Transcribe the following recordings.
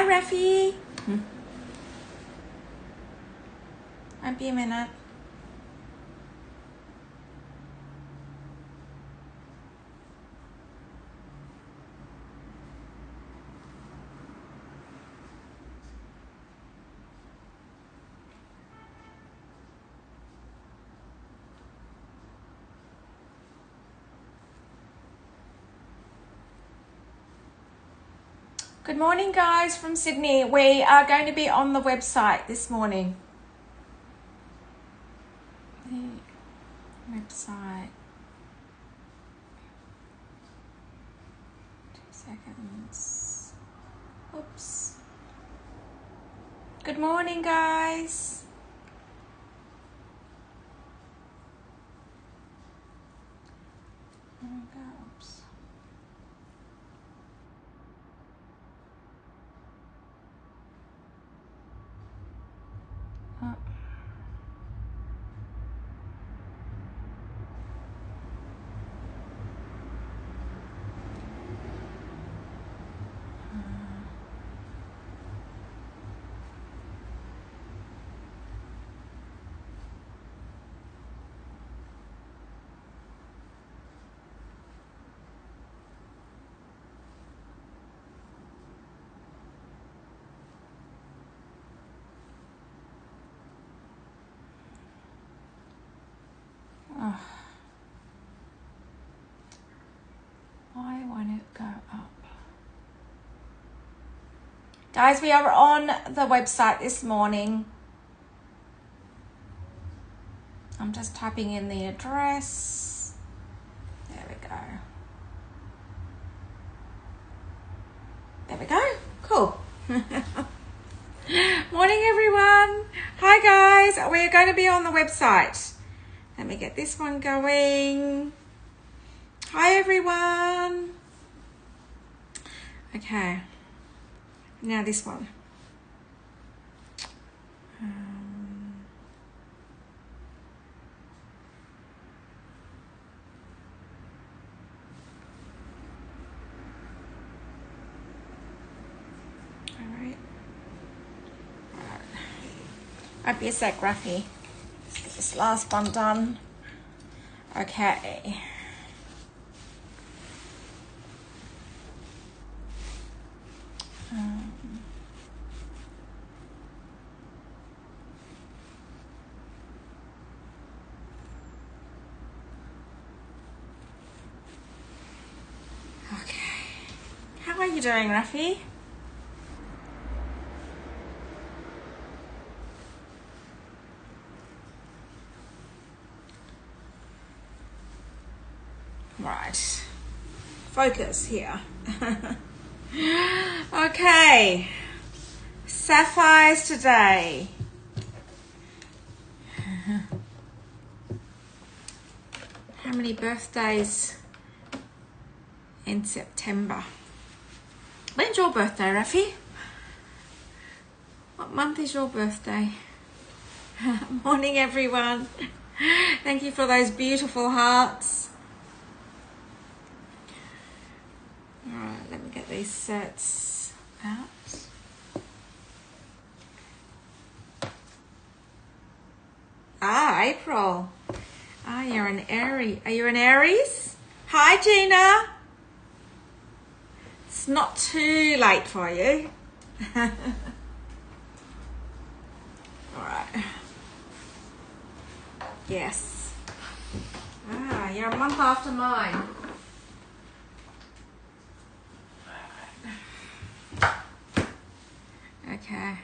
Hi, Rafi. Won't be a minute. Good morning, guys, from Sydney. We are going to be on the website this morning. The website. 2 seconds. Oops. Good morning, guys. There we go. Oops. Oh. Oh. Why won't it go up? Guys, we are on the website this morning. I'm just typing in the address. There we go. There we go. Cool. Morning, everyone. Hi, guys. We're going to be on the website. Let me get this one going. Hi, everyone. Okay. Now this one. All right. Might be a sec, Rafi. Let's get this last one done. Okay. Okay. How are you doing, Rafi? Right. Focus here. Okay. Sapphires today. How many birthdays in September? When's your birthday, Rafi? What month is your birthday? Morning, everyone. Thank you for those beautiful hearts. All right, let me get these sets out. Ah, April. Ah, you're an Aries. Are you an Aries? Hi, Gina. It's not too late for you. All right. Yes. Ah, you're a month after mine. Okay.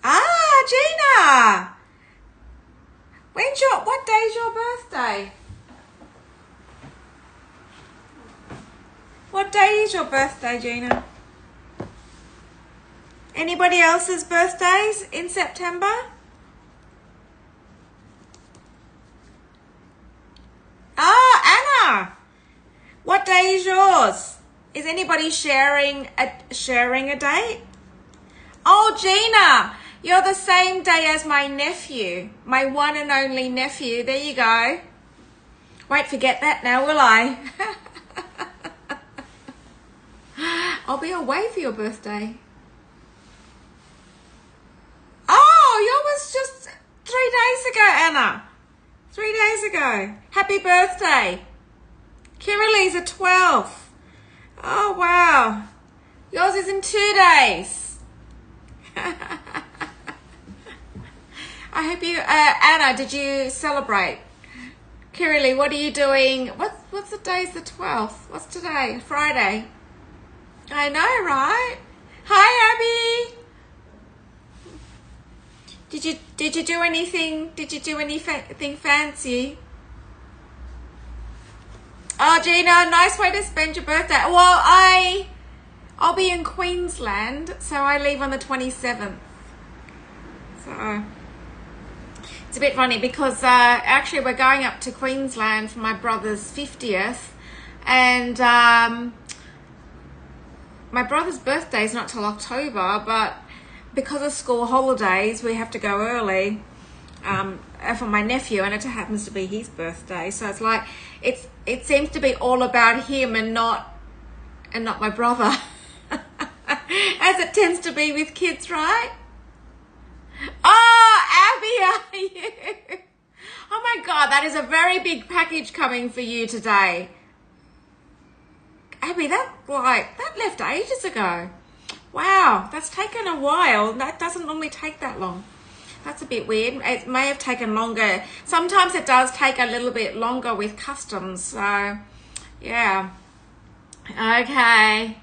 Ah, Gina. What day's your birthday? What day is your birthday, Gina? Anybody else's birthdays in September? Ah, Anna. What day is yours? Is anybody sharing a date? Oh, Gina, you're the same day as my nephew, my one and only nephew. There you go. Won't forget that now, will I? I'll be away for your birthday. days ago, Anna. 3 days ago. Happy birthday. Kirilee's a 12th. Oh, wow. Yours is in 2 days. I hope you, Anna, did you celebrate? Kirilee, what are you doing? What's the day? Is the 12th? What's today? Friday. I know, right? Hi, Abby. Did you do anything? Did you do anything fancy? Oh, Gina, nice way to spend your birthday. Well, I'll be in Queensland, so I leave on the 27th. So it's a bit funny because actually we're going up to Queensland for my brother's 50th, and my brother's birthday is not till October, but because of school holidays, we have to go early for my nephew, and it happens to be his birthday. So it's like it seems to be all about him and not my brother, as it tends to be with kids, right? Oh, Abby, are you? Oh my God, that is a very big package coming for you today. Abby, that left ages ago. Wow, that's taken a while. That doesn't normally take that long. That's a bit weird. It may have taken longer. Sometimes it does take a little bit longer with customs. So, yeah. Okay.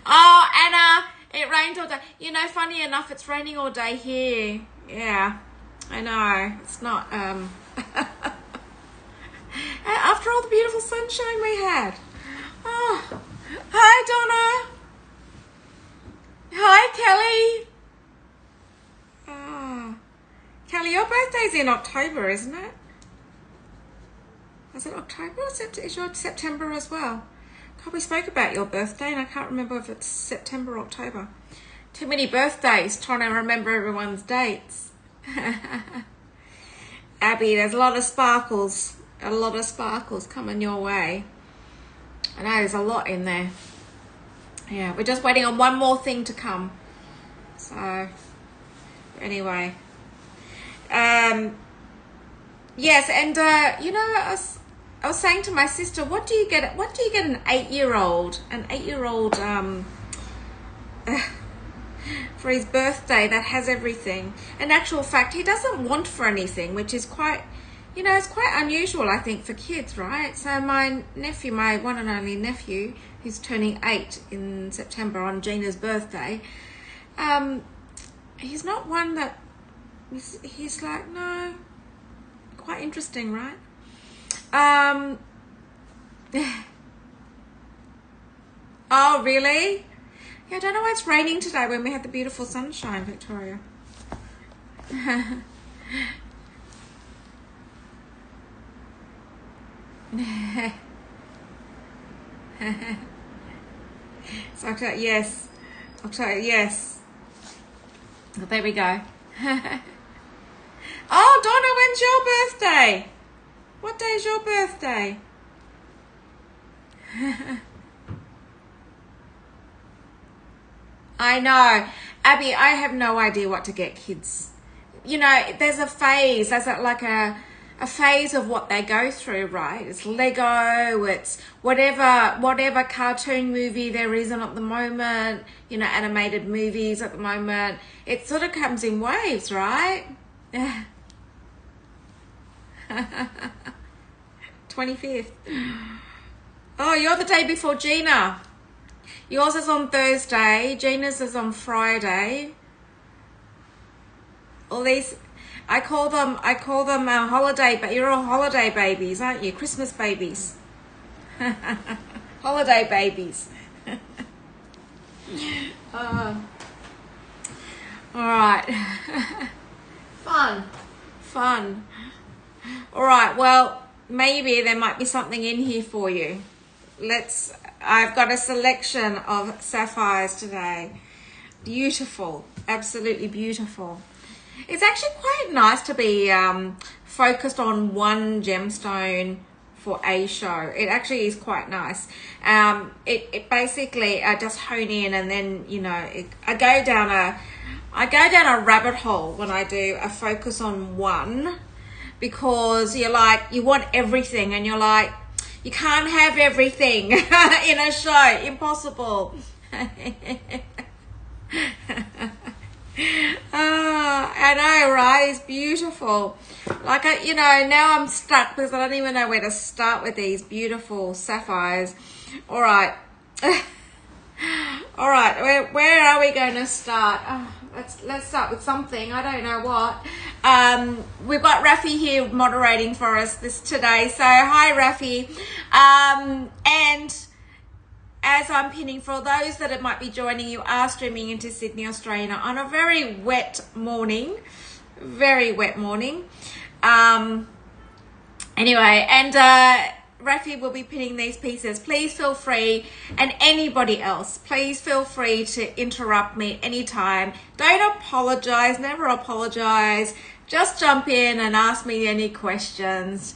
Oh, Anna, it rained all day. You know, funny enough, it's raining all day here. Yeah, I know. It's not, after all the beautiful sunshine we had. Oh, hi, Donna. Hi, Kelly. Oh, Kelly, your birthday's in October, isn't it? Is it October or is your September as well? God, we spoke about your birthday and I can't remember if it's September or October. Too many birthdays, trying to remember everyone's dates. Abby, there's a lot of sparkles. A lot of sparkles coming your way. I know there's a lot in there. Yeah, we're just waiting on one more thing to come. So, anyway. Yes, and you know, I was saying to my sister, what do you get an 8-year-old? An 8-year-old for his birthday that has everything. In actual fact, he doesn't want for anything, which is quite, you know, it's quite unusual, I think, for kids, right? So my nephew, my one and only nephew, who's turning 8 in September on Gina's birthday, he's not one that, he's like, no, quite interesting, right? Oh, really? Yeah, I don't know why it's raining today when we had the beautiful sunshine, Victoria. So October, yes. October, yes. Well, there we go. Oh, Donna, when's your birthday? What day is your birthday? I know. Abby, I have no idea what to get kids. You know, there's a phase, there's like a phase of what they go through, right? It's Lego, it's whatever cartoon movie there is at the moment, you know, animated movies at the moment. It sort of comes in waves, right? 25th. Oh, you're the day before Gina. Yours is on Thursday. Gina's is on Friday. All these, I call them holiday, but you're all holiday babies, aren't you? Christmas babies. Holiday babies. All right. Fun. All right, well, maybe there might be something in here for you. I've got a selection of sapphires today. Beautiful, absolutely beautiful. It's actually quite nice to be focused on one gemstone for a show. It actually is quite nice. It basically just hone in, and then I go down a rabbit hole when I do a focus on one, because you want everything, and you're like, you can't have everything in a show. Impossible. I know, right? It's beautiful. Like, now I'm stuck because I don't even know where to start with these beautiful sapphires. All right. All right, where are we going to start? Let's start with something. I don't know what. We've got Rafi here moderating for us today. So hi, Rafi. And as I'm pinning, for those that might be joining, you are streaming into Sydney, Australia on a very wet morning. Anyway, and Rafi will be pinning these pieces. Please feel free, and anybody else, please feel free to interrupt me anytime. Don't apologize, never apologize. Just jump in and ask me any questions.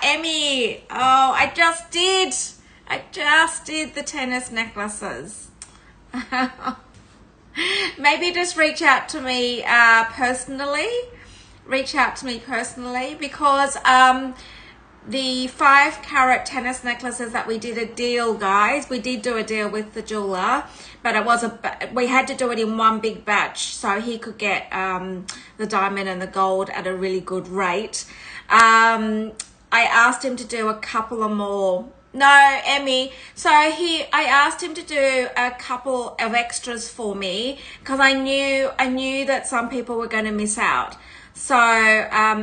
Emmy. Oh, I just did the tennis necklaces. Maybe just reach out to me personally. Because the 5-carat tennis necklaces that we did a deal, guys. We did do a deal with the jeweler, but we had to do it in one big batch so he could get the diamond and the gold at a really good rate. I asked him to do a couple of more. No, Emmy. So I asked him to do a couple of extras for me, because I knew that some people were going to miss out. So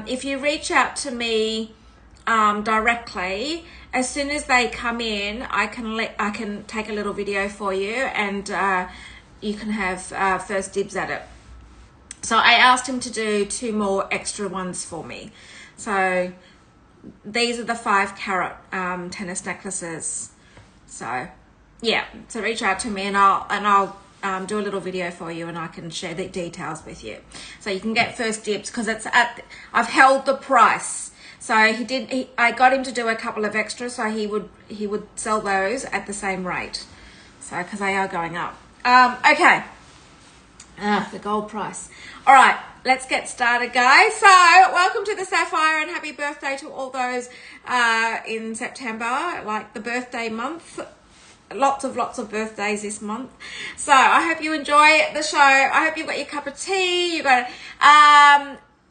if you reach out to me directly, as soon as they come in, I can take a little video for you, and you can have first dibs at it. So I asked him to do 2 more extra ones for me. So these are the 5-carat tennis necklaces. So yeah, so reach out to me, and I'll do a little video for you, and I can share the details with you, so you can get first dibs, because I've held the price. So I got him to do a couple of extras, so he would sell those at the same rate. So because they are going up. Okay. The gold price. All right, let's get started, guys. So welcome to the Sapphire, and happy birthday to all those in September, like the birthday month. Lots of birthdays this month. So I hope you enjoy the show. I hope you've got your cup of tea. You got it.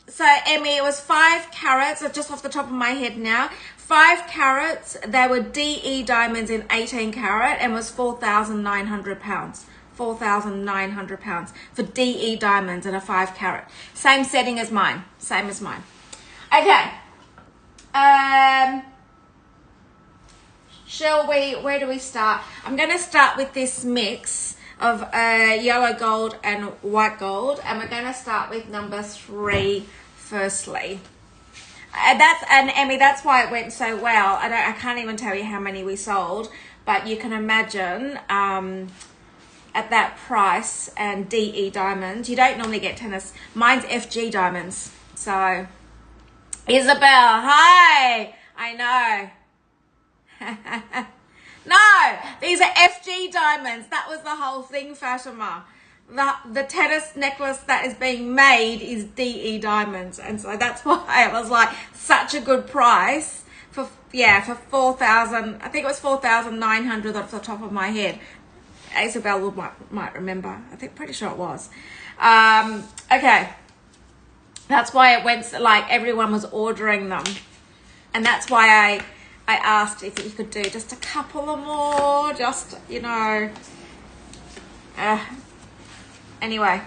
So Emmy, it was 5 carats, just off the top of my head now. 5 carats. They were DE diamonds in 18 carat, and was £4,900. £4,900 for DE diamonds and a 5 carat. Same setting as mine. Same as mine. Okay. Shall we? Where do we start? I'm going to start with this mix of yellow gold and white gold, and we're going to start with number 3 firstly. And Emmy, that's why it went so well. I can't even tell you how many we sold, but you can imagine at that price and DE diamonds, you don't normally get tennis. Mine's FG diamonds. So Isabel, hi. I know. No, these are FG diamonds. That was the whole thing, Fatima. The tennis necklace that is being made is DE diamonds, and so that's why it was like such a good price for 4,000. I think it was 4,900 off the top of my head. Isabel might remember. Pretty sure it was. Okay, that's why it went like everyone was ordering them, and that's why I asked if you could do just a couple of more, just, anyway,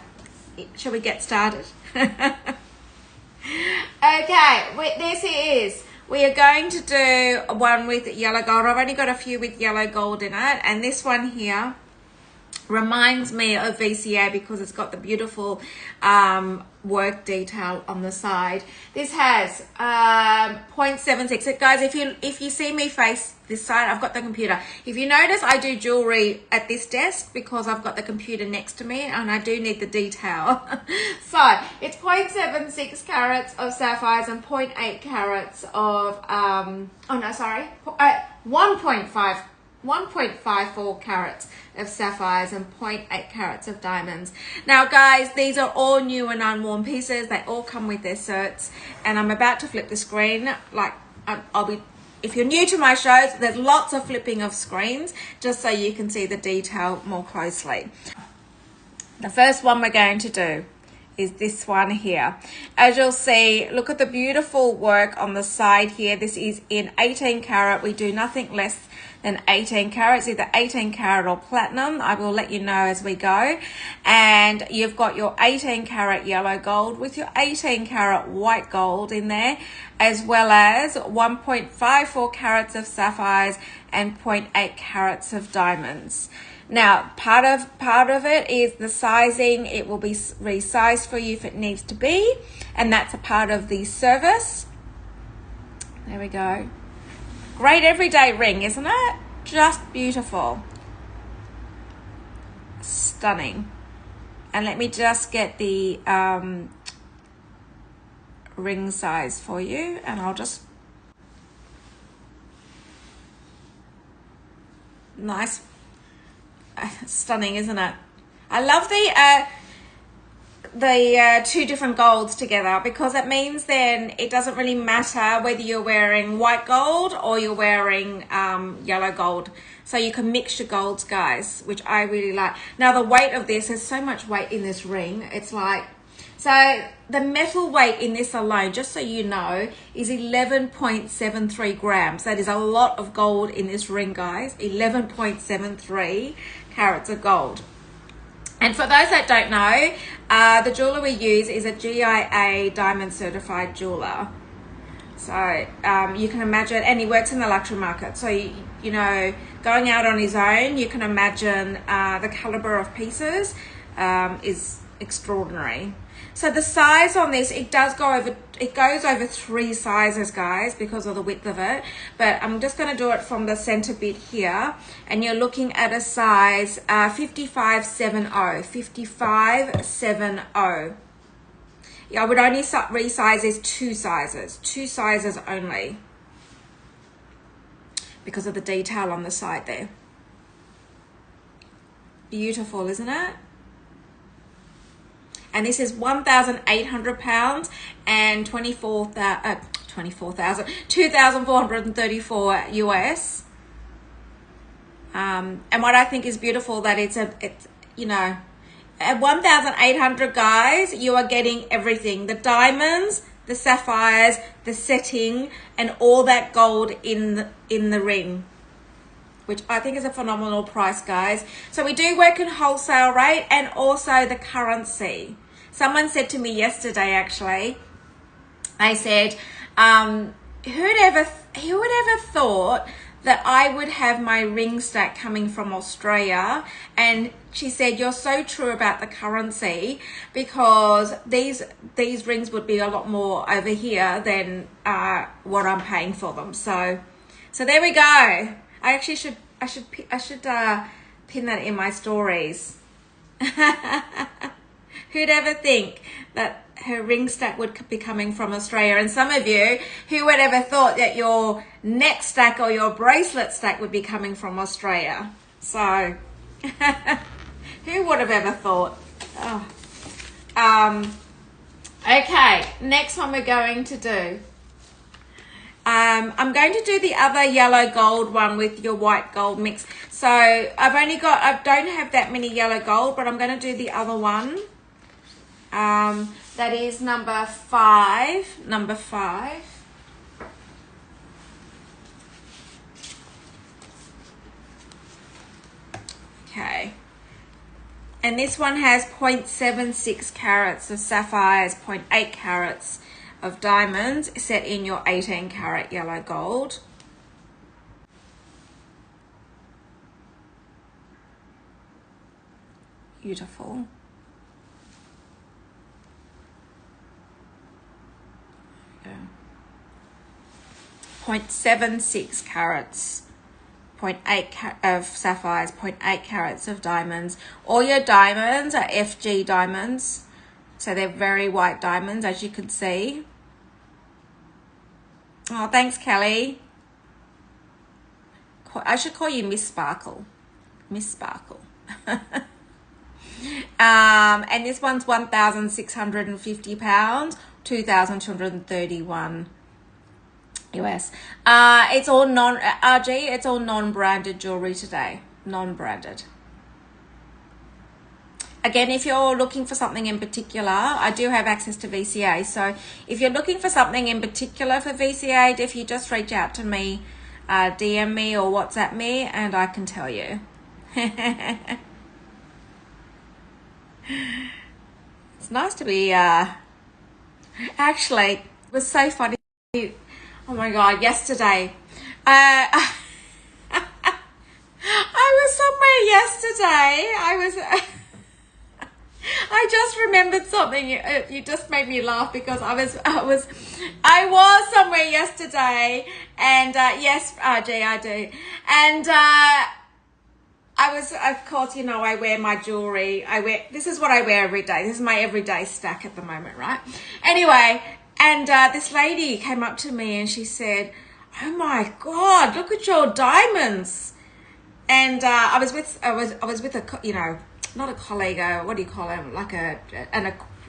shall we get started? Okay, this is, we are going to do one with yellow gold. I've only got a few with yellow gold in it, and this one here Reminds me of VCA because it's got the beautiful work detail on the side. This has 0.76. So guys, if you see me face this side, I've got the computer. If you notice, I do jewelry at this desk because I've got the computer next to me and I do need the detail. So it's 0.76 carats of sapphires and 0.8 carats of 1.54 carats of sapphires and 0.8 carats of diamonds. Now guys, these are all new and unworn pieces. They all come with their certs, and I'm about to flip the screen. Like if you're new to my shows, there's lots of flipping of screens just so you can see the detail more closely. The first one we're going to do is this one here. As you'll see, look at the beautiful work on the side here. This is in 18 carat. We do nothing less than 18 carats, either 18 carat or platinum. I will let you know as we go. And you've got your 18 carat yellow gold with your 18 carat white gold in there, as well as 1.54 carats of sapphires and 0.8 carats of diamonds. Now, part of it is the sizing. It will be resized for you if it needs to be, and that's a part of the service. There we go. Great everyday ring, isn't it? Just beautiful. Stunning. And let me just get the ring size for you, and I'll just... Nice. Stunning, isn't it? I love the two different golds together because it means then it doesn't really matter whether you're wearing white gold or you're wearing yellow gold. So you can mix your golds, guys, which I really like. Now the weight of this, there's so much weight in this ring. It's like, so the metal weight in this alone, just so you know, is 11.73 grams. That is a lot of gold in this ring, guys. 11.73 carats of gold. And for those that don't know, the jeweler we use is a GIA diamond certified jeweler. So you can imagine, and he works in the luxury market. So, you know, going out on his own, you can imagine the caliber of pieces is extraordinary. So the size on this, it goes over 3 sizes, guys, because of the width of it. But I'm just going to do it from the center bit here, and you're looking at a size 5570. 5570. Yeah, I would only resize this 2 sizes only, because of the detail on the side there. Beautiful, isn't it? And this is 1,800 pounds and 2,434 US. And what I think is beautiful that it's you know, at 1,800, guys, you are getting everything: the diamonds, the sapphires, the setting, and all that gold in the ring, which I think is a phenomenal price, guys. So we do work in wholesale rate and also the currency. Someone said to me yesterday, actually, they said, who would ever thought that I would have my ring stack coming from Australia? And she said, you're so true about the currency, because these rings would be a lot more over here than what I'm paying for them. So there we go. I should pin that in my stories. Who'd ever think that her ring stack would be coming from Australia? And some of you, who would ever thought that your neck stack or your bracelet stack would be coming from Australia? So, who would have ever thought? Oh. Okay, next one we're going to do. I'm going to do the other yellow gold one with your white gold mix. So I don't have that many yellow gold, but I'm going to do the other one. That is number 5. Okay. And this one has 0.76 carats of sapphires, 0.8 carats of diamonds, set in your 18 carat yellow gold. Beautiful. Yeah. 0.76 carats. 0.8 of sapphires, 0.8 carats of diamonds. All your diamonds are FG diamonds. So they're very white diamonds, as you can see. Oh, thanks, Kelly. I should call you Miss Sparkle. Miss Sparkle. And this one's 1,650 pounds, 2,231 US. It's all RG, it's all non-branded jewelry today. Non-branded. Again, if you're looking for something in particular, I do have access to VCA. So if you're looking for something in particular for VCA, if you just reach out to me, DM me or WhatsApp me, and I can tell you. It's nice to be, actually, it was so funny. Oh my God, yesterday, I was somewhere yesterday. I just remembered something. You just made me laugh because I was somewhere yesterday, and yes, RG, I do, and I was, of course, you know, I wear my jewelry. This is what I wear every day. This is my everyday stack at the moment, right? Anyway, and this lady came up to me and she said, "Oh my God, look at your diamonds." And I was with a, you know, not a colleague, what do you call him? Like an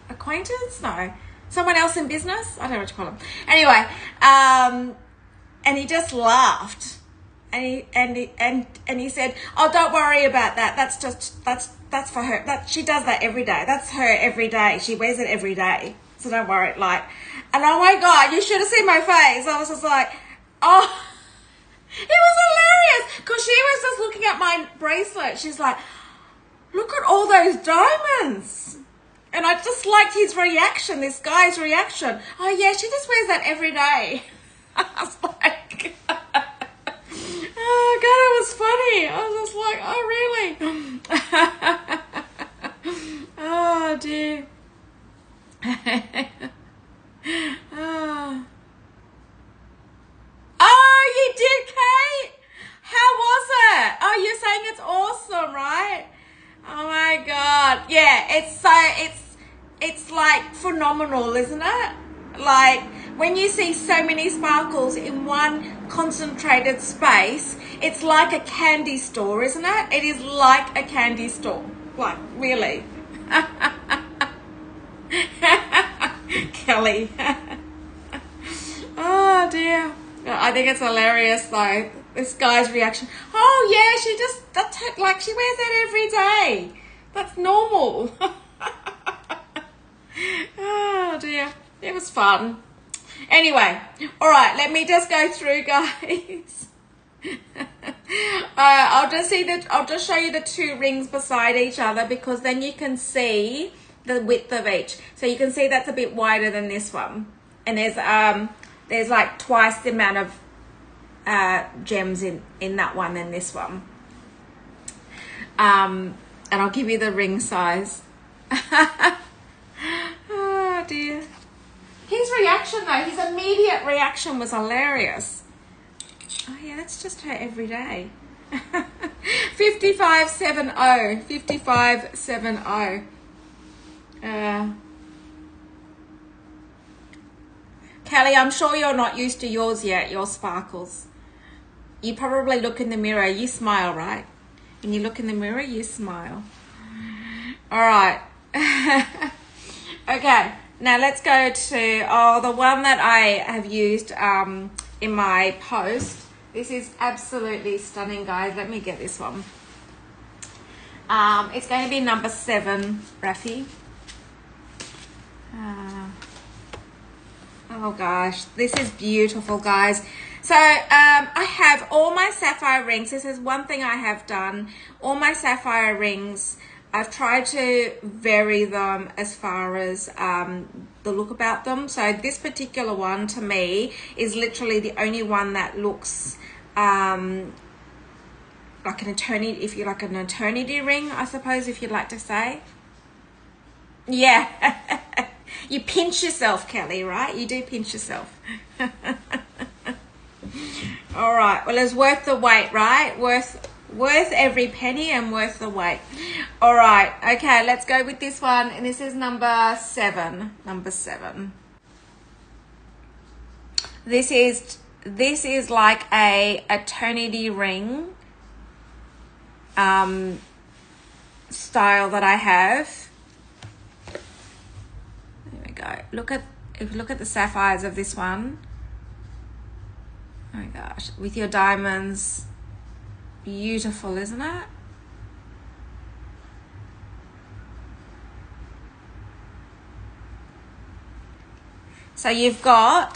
acquaintance? No, someone else in business? I don't know what you call him. Anyway, and he just laughed, and he said, "Oh, don't worry about that. That's for her. She does that every day. That's her every day. She wears it every day. So don't worry." Like, and oh my God, you should have seen my face. I was just like, oh. It was hilarious because she was just looking at my bracelet. She's like, "Look at all those diamonds." And I just liked his reaction, this guy's reaction. "Oh yeah, she just wears that every day." I was like, oh God, it was funny. I was just like, oh really? Oh dear. Oh, you did, Kate? How was it? Oh, you're saying it's awesome, right? Oh my God. Yeah, it's like phenomenal, isn't it? Like when you see so many sparkles in one concentrated space, it's like a candy store, isn't it? It is like a candy store. Like, really. Kelly. Oh dear. I think it's hilarious though. This guy's reaction. "Oh yeah, that's her, like she wears that every day. That's normal." Oh dear. It was fun. Anyway, all right, let me just go through, guys. I'll just show you the two rings beside each other because then you can see the width of each. So you can see that's a bit wider than this one. And there's like twice the amount of gems in that one than this one. And I'll give you the ring size. Oh dear. His reaction though, his immediate reaction was hilarious. Oh yeah, that's just her every day. 5570. 5570. Kelly, I'm sure you're not used to yours yet, your sparkles. You probably look in the mirror, you smile, right? When you look in the mirror, you smile. All right. Okay, now let's go to, the one that I have used in my post. This is absolutely stunning, guys. Let me get this one. It's going to be number 7, Rafi. Oh gosh, this is beautiful, guys. So I have all my sapphire rings. This is one thing I have done. All my sapphire rings, I've tried to vary them as far as the look about them. So this particular one to me is literally the only one that looks like an eternity, if you like an eternity ring, I suppose, if you'd like to say. Yeah. You pinch yourself, Kelly, right? You do pinch yourself. All right. Well, it's worth the wait, right? Worth every penny and worth the wait. All right. Okay, let's go with this one. And this is number 7. Number 7. This is like a eternity ring style that I have. There we go. If you look at the sapphires of this one. Oh my gosh, with your diamonds. Beautiful, isn't it? So you've got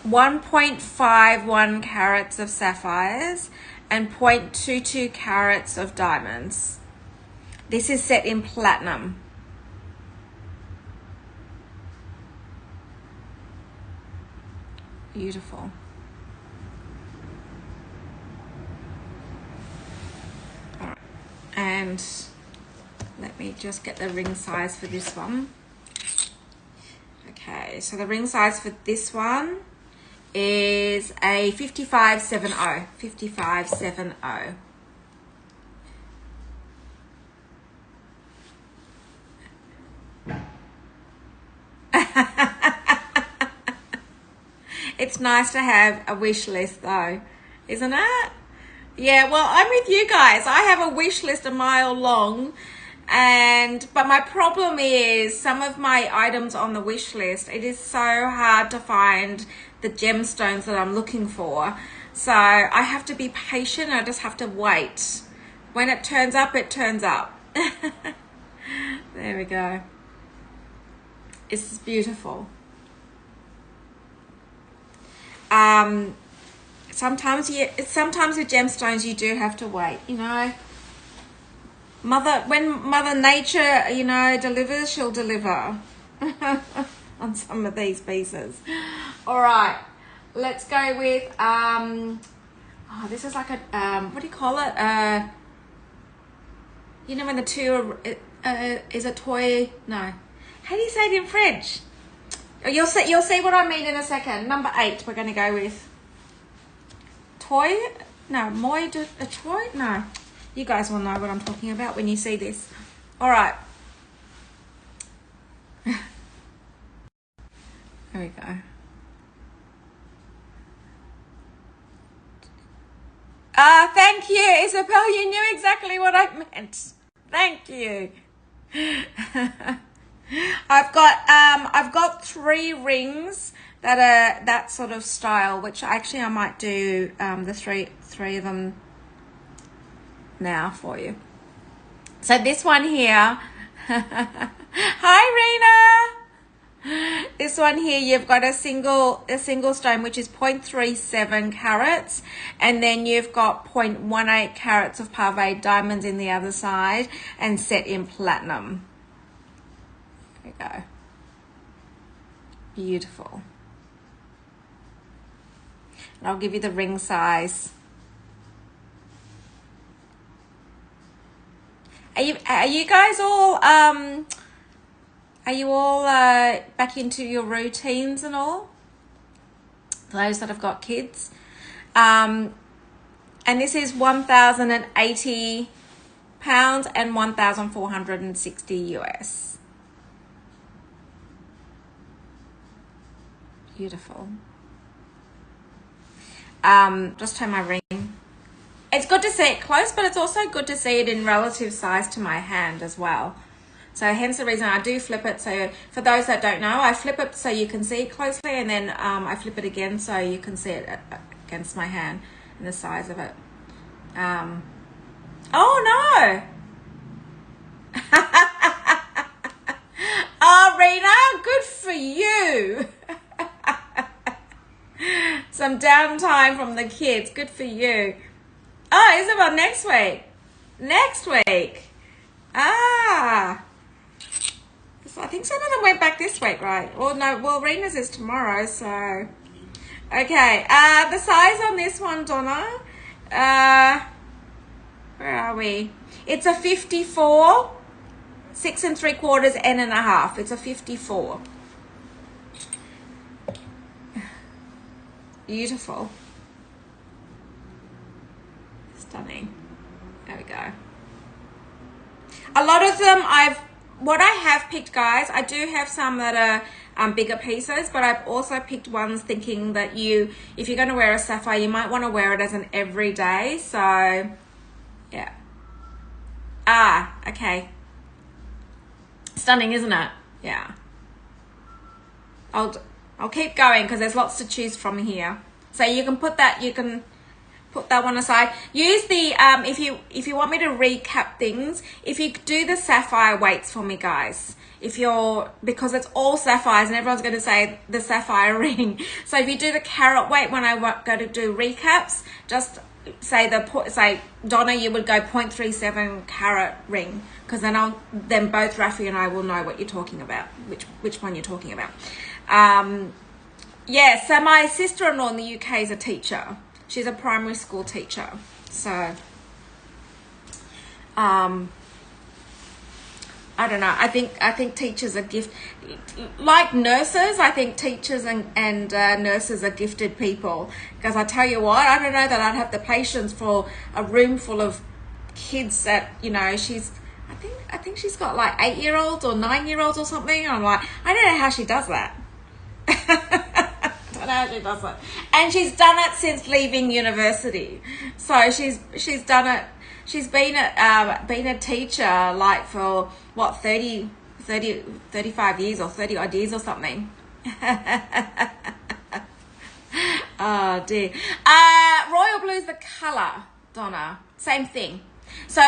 1.51 carats of sapphires and 0.22 carats of diamonds. This is set in platinum. Beautiful. All right. And let me just get the ring size for this one. Okay, so the ring size for this one is a 5570. 5570. It's nice to have a wish list though, isn't it? Yeah, well, I'm with you guys. I have a wish list a mile long, but my problem is some of my items on the wish list, it is so hard to find the gemstones that I'm looking for. So I have to be patient. I just have to wait. When it turns up, it turns up. There we go. This is beautiful. Sometimes with gemstones you do have to wait, you know. When Mother Nature, you know, delivers, she'll deliver on some of these pieces. All right, let's go with this is like a what do you call it? You know when the two are, is a toy? No, how do you say it in French? You'll see what I mean in a second. Number 8, we're going to go with toy. No, a toy. No, you guys will know what I'm talking about when you see this. All right. There we go. Thank you, Isabel. You knew exactly what I meant. Thank you. I've got 3 rings that are that sort of style, which actually I might do the three of them now for you. So this one here, hi Rena. This one here, you've got a single stone, which is 0.37 carats, and then you've got 0.18 carats of pave diamonds in the other side, and set in platinum. There we go. Beautiful. And I'll give you the ring size. Are you guys all back into your routines and all? Those that have got kids. And this is 1,080 pounds and 1,460 US. Beautiful. Just turn my ring. It's good to see it close, but it's also good to see it in relative size to my hand as well. So hence the reason I do flip it. So for those that don't know, I flip it so you can see it closely, and then I flip it again so you can see it against my hand and the size of it. Oh no! Oh, Rena, good for you. Some downtime from the kids. Good for you. Oh, Isabel, next week. Next week. Ah. So I think some of them went back this week, right? Well, no, well, Rena's is tomorrow, so. Okay. The size on this one, Donna, Where are we? It's a 54, 6 3/4, N1/2. It's a 54. Beautiful. Stunning. There we go. A lot of them what I have picked, guys, I do have some that are bigger pieces, but I've also picked ones thinking that if you're going to wear a sapphire, you might want to wear it as an everyday. So, yeah. Okay. Stunning, isn't it? Yeah. I'll keep going because there's lots to choose from here. So you can put that one aside. Use the if you want me to recap things, if you do the sapphire weights for me, guys, because it's all sapphires and everyone's going to say the sapphire ring. So if you do the carat weight when I go to do recaps, just say Donna, you would go 0.37 carat ring, because then both Rafi and I will know what you're talking about, which one you're talking about. Yeah, so my sister-in-law in the UK is a teacher. She's a primary school teacher. So, I don't know. I think teachers are like nurses. I think teachers and nurses are gifted people, because I tell you what, I don't know that I'd have the patience for a room full of kids that, I think she's got like 8-year-olds or 9-year-olds or something. I'm like, I don't know how she does that. I don't know how she does it. And she's done it since leaving university. So she's done it. She's been a teacher like for what, 35 years or 30 odd years or something. Oh dear. Royal blue is the color, Donna. Same thing. So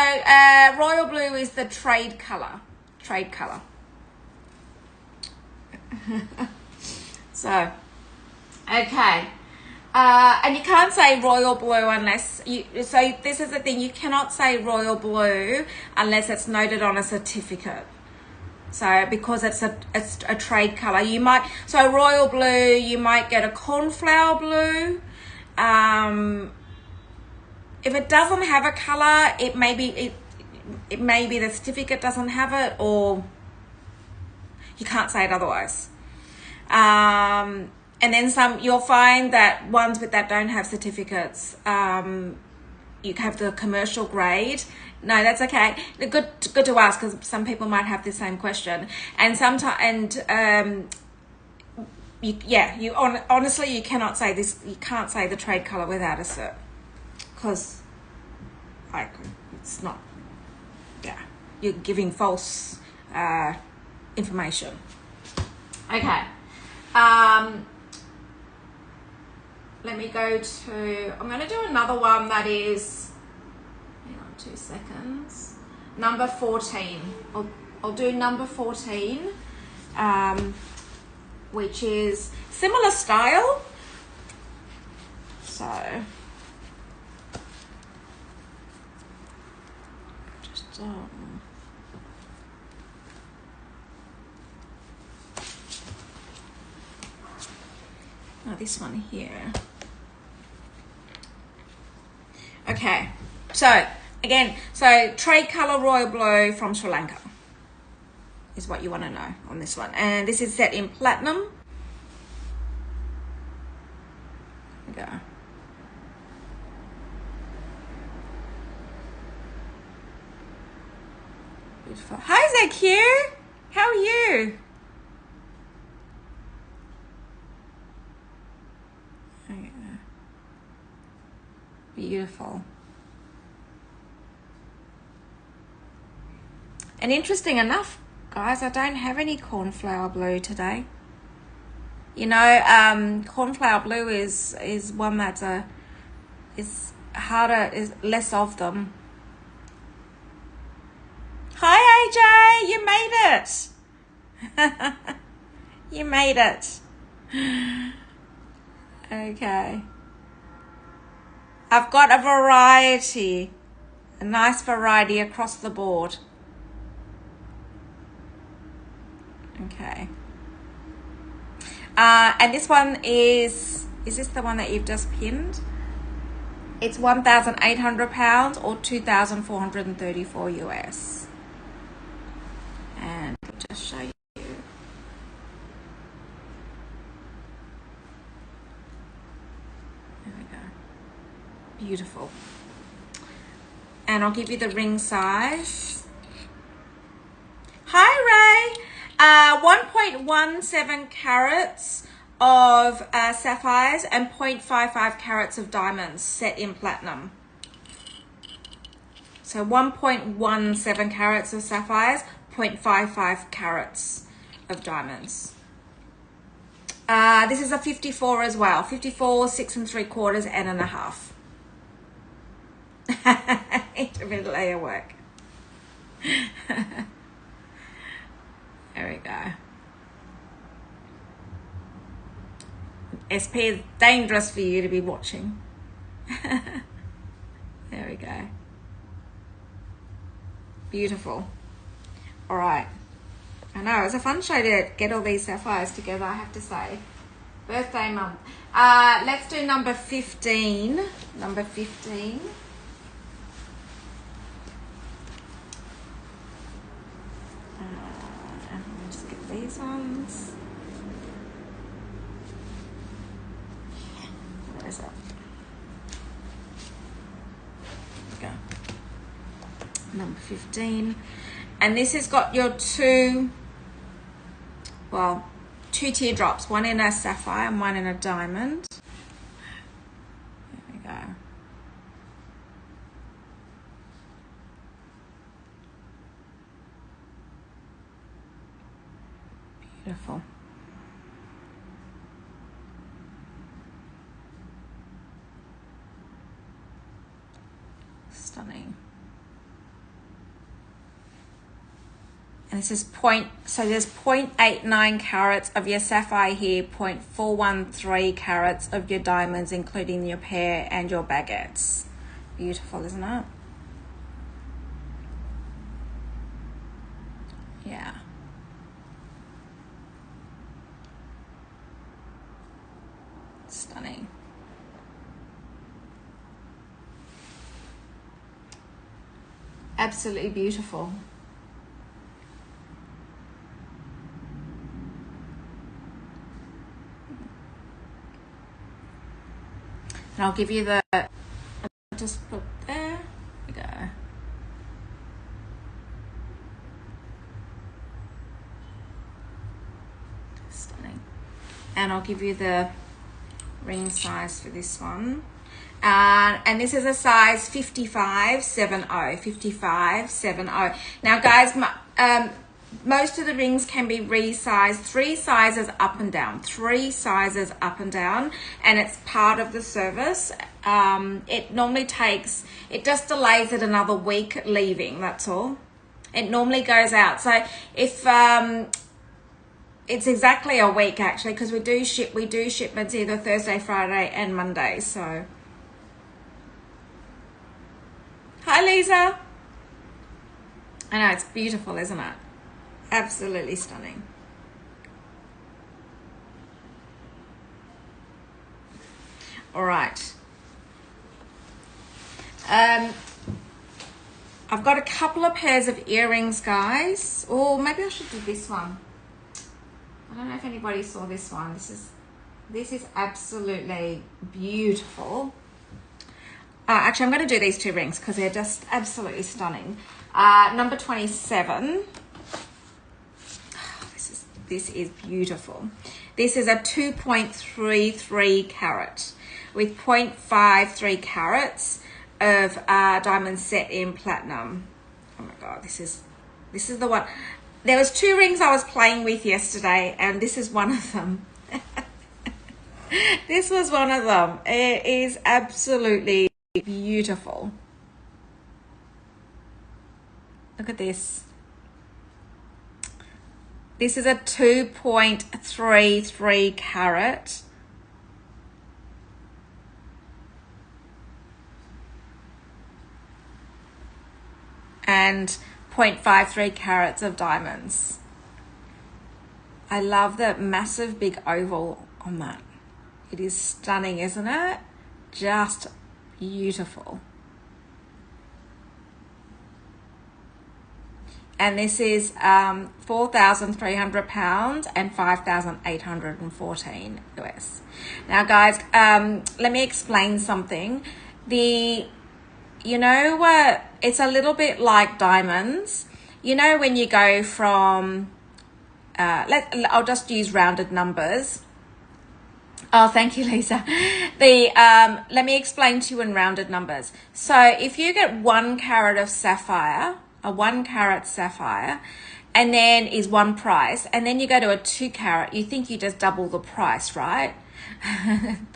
royal blue is the trade color. So, okay. And you can't say royal blue unless so this is the thing, you cannot say royal blue unless it's noted on a certificate. So because it's a trade color, so royal blue, you might get a cornflower blue. If it doesn't have a color, it may be the certificate doesn't have it, or you can't say it otherwise. And then you'll find that ones that don't have certificates, you have the commercial grade. No, that's okay. Good to ask, because some people might have the same question. And honestly, you cannot say this. You can't say the trade color without a cert, because it's not. Yeah, you're giving false information. Okay. Let me go to, I'm going to do another one that is, hang on 2 seconds, number 14. I'll do number 14, which is similar style. So, just, this one here. Okay, so again, trade color royal blue from Sri Lanka is what you want to know on this one, and this is set in platinum. There we go. Beautiful. Hi ZQ, how are you? Beautiful. And interesting enough, guys, I don't have any cornflower blue today. Cornflower blue is one that's is harder, is less of them. Hi AJ, you made it. You made it. Okay. I've got a nice variety across the board. Okay. And this one is this the one that you've just pinned? It's 1,800 pounds or 2,434 US. And I'll just show you. There we go. Beautiful. And I'll give you the ring size. Hi, Ray. 1.17 carats of sapphires and 0.55 carats of diamonds set in platinum. So 1.17 carats of sapphires, 0.55 carats of diamonds. This is a 54 as well. 54, 6 3/4 and a half. Intermittent layer work. There we go. SP is dangerous for you to be watching. There we go. Beautiful. All right. I know, it's a fun show to get all these sapphires together, I have to say. Birthday month. Let's do number 15. Number 15. Just get these ones. Where is it? There we go. Number 15. And this has got your two teardrops, one in a sapphire and one in a diamond. There we go. Beautiful. Stunning. And this is so there's 0.89 carats of your sapphire here, 0.413 carats of your diamonds, including your pear and your baguettes. Beautiful, isn't it? Yeah. Stunning. Absolutely beautiful. And I'll give you the, just put there, we go. Stunning. And I'll give you the ring size for this one. And this is a size 5570, 5570. Now guys, most of the rings can be resized 3 sizes up and down, 3 sizes up and down, and it's part of the service. It normally takes, it just delays it another week leaving, that's all. It normally goes out. So if it's exactly a week actually, because we do shipments either Thursday, Friday and Monday. So hi Lisa. I know, it's beautiful, isn't it? Absolutely stunning. All right. I've got a couple of pairs of earrings, guys. Or maybe I should do this one. I don't know if anybody saw this one. This is absolutely beautiful. Actually, I'm going to do these 2 rings because they're just absolutely stunning. Number 27. This is beautiful. This is a 2.33 carat with 0.53 carats of diamond set in platinum. Oh my God, this is the one. There was 2 rings I was playing with yesterday, and this is one of them. This was one of them. It is absolutely beautiful. Look at this. This is a 2.33 carat. And 0.53 carats of diamonds. I love the massive big oval on that. It is stunning, isn't it? Just Beautiful. And this is 4,300 pounds and 5,814 US. Now guys, let me explain something. You know what, it's a little bit like diamonds. You know, when you go from, I'll just use rounded numbers. Oh, thank you, Lisa. Let me explain to you in rounded numbers. So if you get 1 carat of sapphire, a 1 carat sapphire, and then is one price, and then you go to a 2 carat, you think you just double the price, right?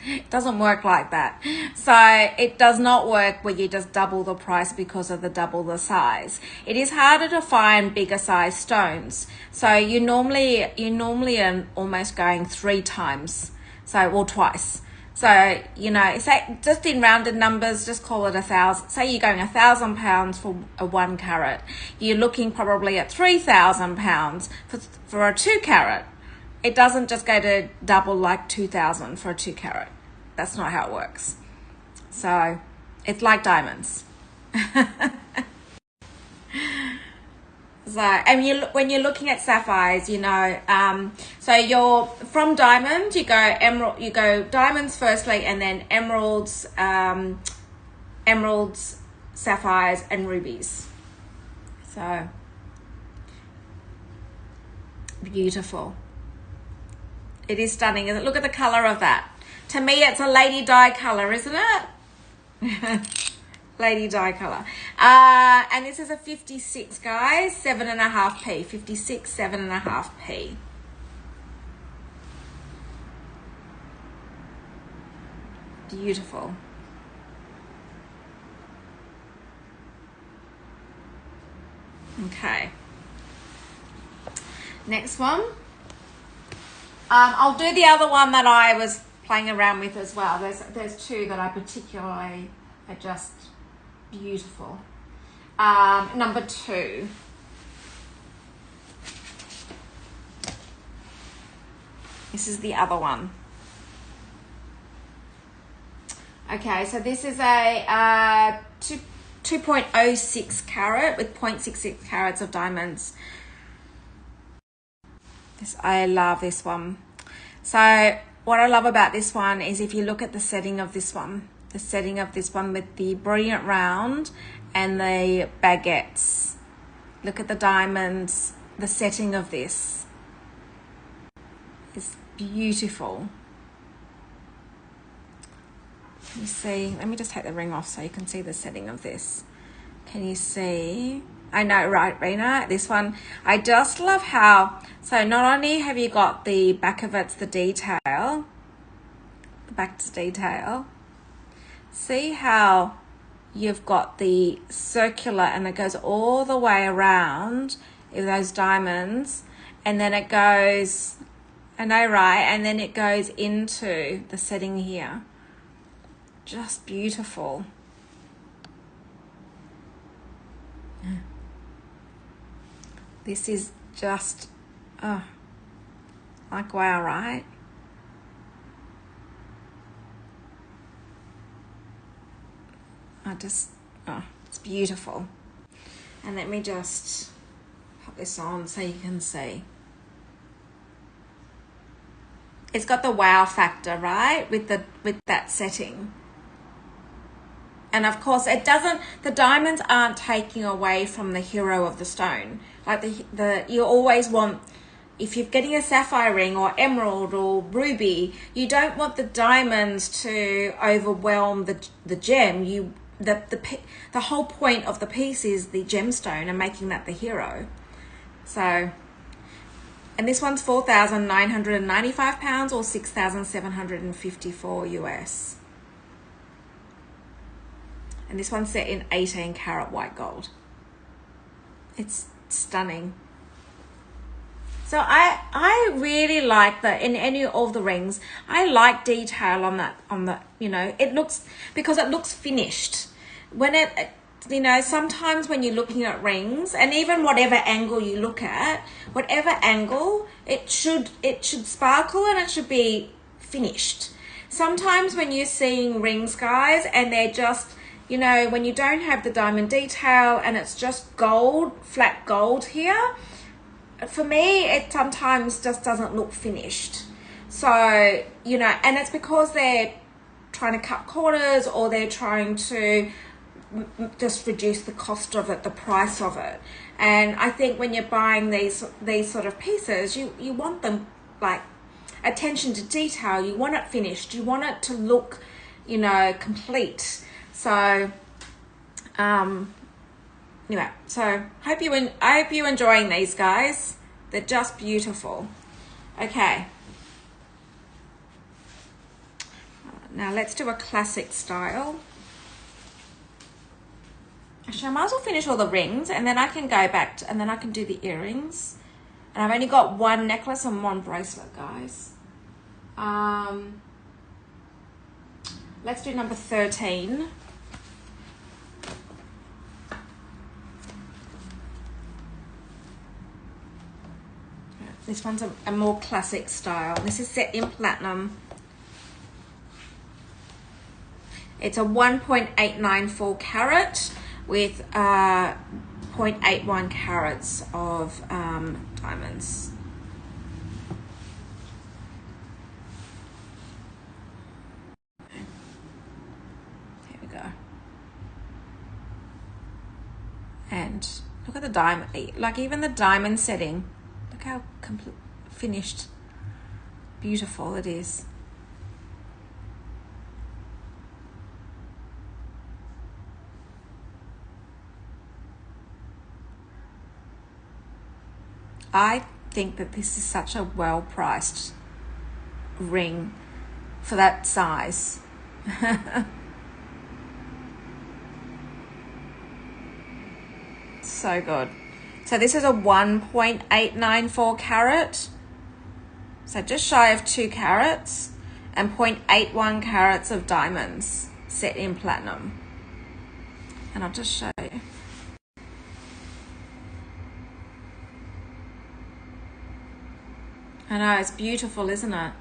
It doesn't work like that. So it does not work where you just double the price because of the double the size. It is harder to find bigger size stones. So you normally are almost going 3 times. So, well, twice. So, you know, say just in rounded numbers, just call it 1,000. Say you're going 1,000 pounds for a 1 carat. You're looking probably at 3,000 pounds for a 2 carat. It doesn't just go to double like 2,000 for a 2 carat. That's not how it works. So it's like diamonds. So, and when you're looking at sapphires, you know, so you're from diamonds, you go emerald, you go diamonds firstly, and then emeralds, sapphires, and rubies. So beautiful. It is stunning, isn't it? Look at the color of that. To me, it's a lady dye color, isn't it? Lady dye color. And this is a 56, guys, 7.5p. 56, 7.5p. Beautiful. Okay. Next one. I'll do the other one that I was playing around with as well. There's 2 that I particularly are just beautiful. Number 2. This is the other one. Okay, so this is a 2.06 carat with 0.66 carats of diamonds. I love this one. So what I love about this one is if you look at the setting of this one, with the brilliant round and the baguettes. Look at the diamonds, the setting of this is beautiful. You see, let me just take the ring off so you can see the setting of this. Can you see? I know, right, Rena? This one, I just love how, so not only have you got the back of it's the detail, the back to detail, see how you've got the circular and it goes all the way around with those diamonds, and then it goes, I know, right, and then it goes into the setting here. Just beautiful. This is just, like wow, right? It's beautiful. And let me just pop this on so you can see. It's got the wow factor, right? With that setting. And of course it doesn't, the diamonds aren't taking away from the hero of the stone. Like you always want, if you're getting a sapphire ring or emerald or ruby, you don't want the diamonds to overwhelm the gem. The whole point of the piece is the gemstone and making that the hero. So, and this one's 4,995 pounds or 6,754 US. And this one's set in 18 karat white gold. It's stunning. So I really like that in any of the rings. I like detail on the, you know, it looks, because it looks finished. When it, you know, sometimes when you're looking at rings, and even whatever angle you look at, whatever angle, it should sparkle and it should be finished. Sometimes when you're seeing rings, guys, and they're just, you know, when you don't have the diamond detail and it's just gold, flat gold here, for me, it sometimes just doesn't look finished. So, you know, and it's because they're trying to cut corners, or they're trying to just reduce the cost of it, the price of it. And I think when you're buying these sort of pieces, you want them like attention to detail. You want it finished. You want it to look, you know, complete. So, anyway, so I hope you're enjoying these, guys. They're just beautiful. Okay. Now let's do a classic style. Actually, I might as well finish all the rings, and then I can go back and then I can do the earrings. And I've only got one necklace and one bracelet, guys. Let's do number 13. This one's a more classic style. This is set in platinum. It's a 1.894 carat with 0.81 carats of diamonds. Here we go. And look at the diamond, like even the diamond setting. Look how finished, beautiful it is. I think that this is such a well-priced ring for that size. So good. So this is a 1.894 carat. So just shy of 2 carats, and 0.81 carats of diamonds set in platinum. And I'll just show you. I know, it's beautiful, isn't it?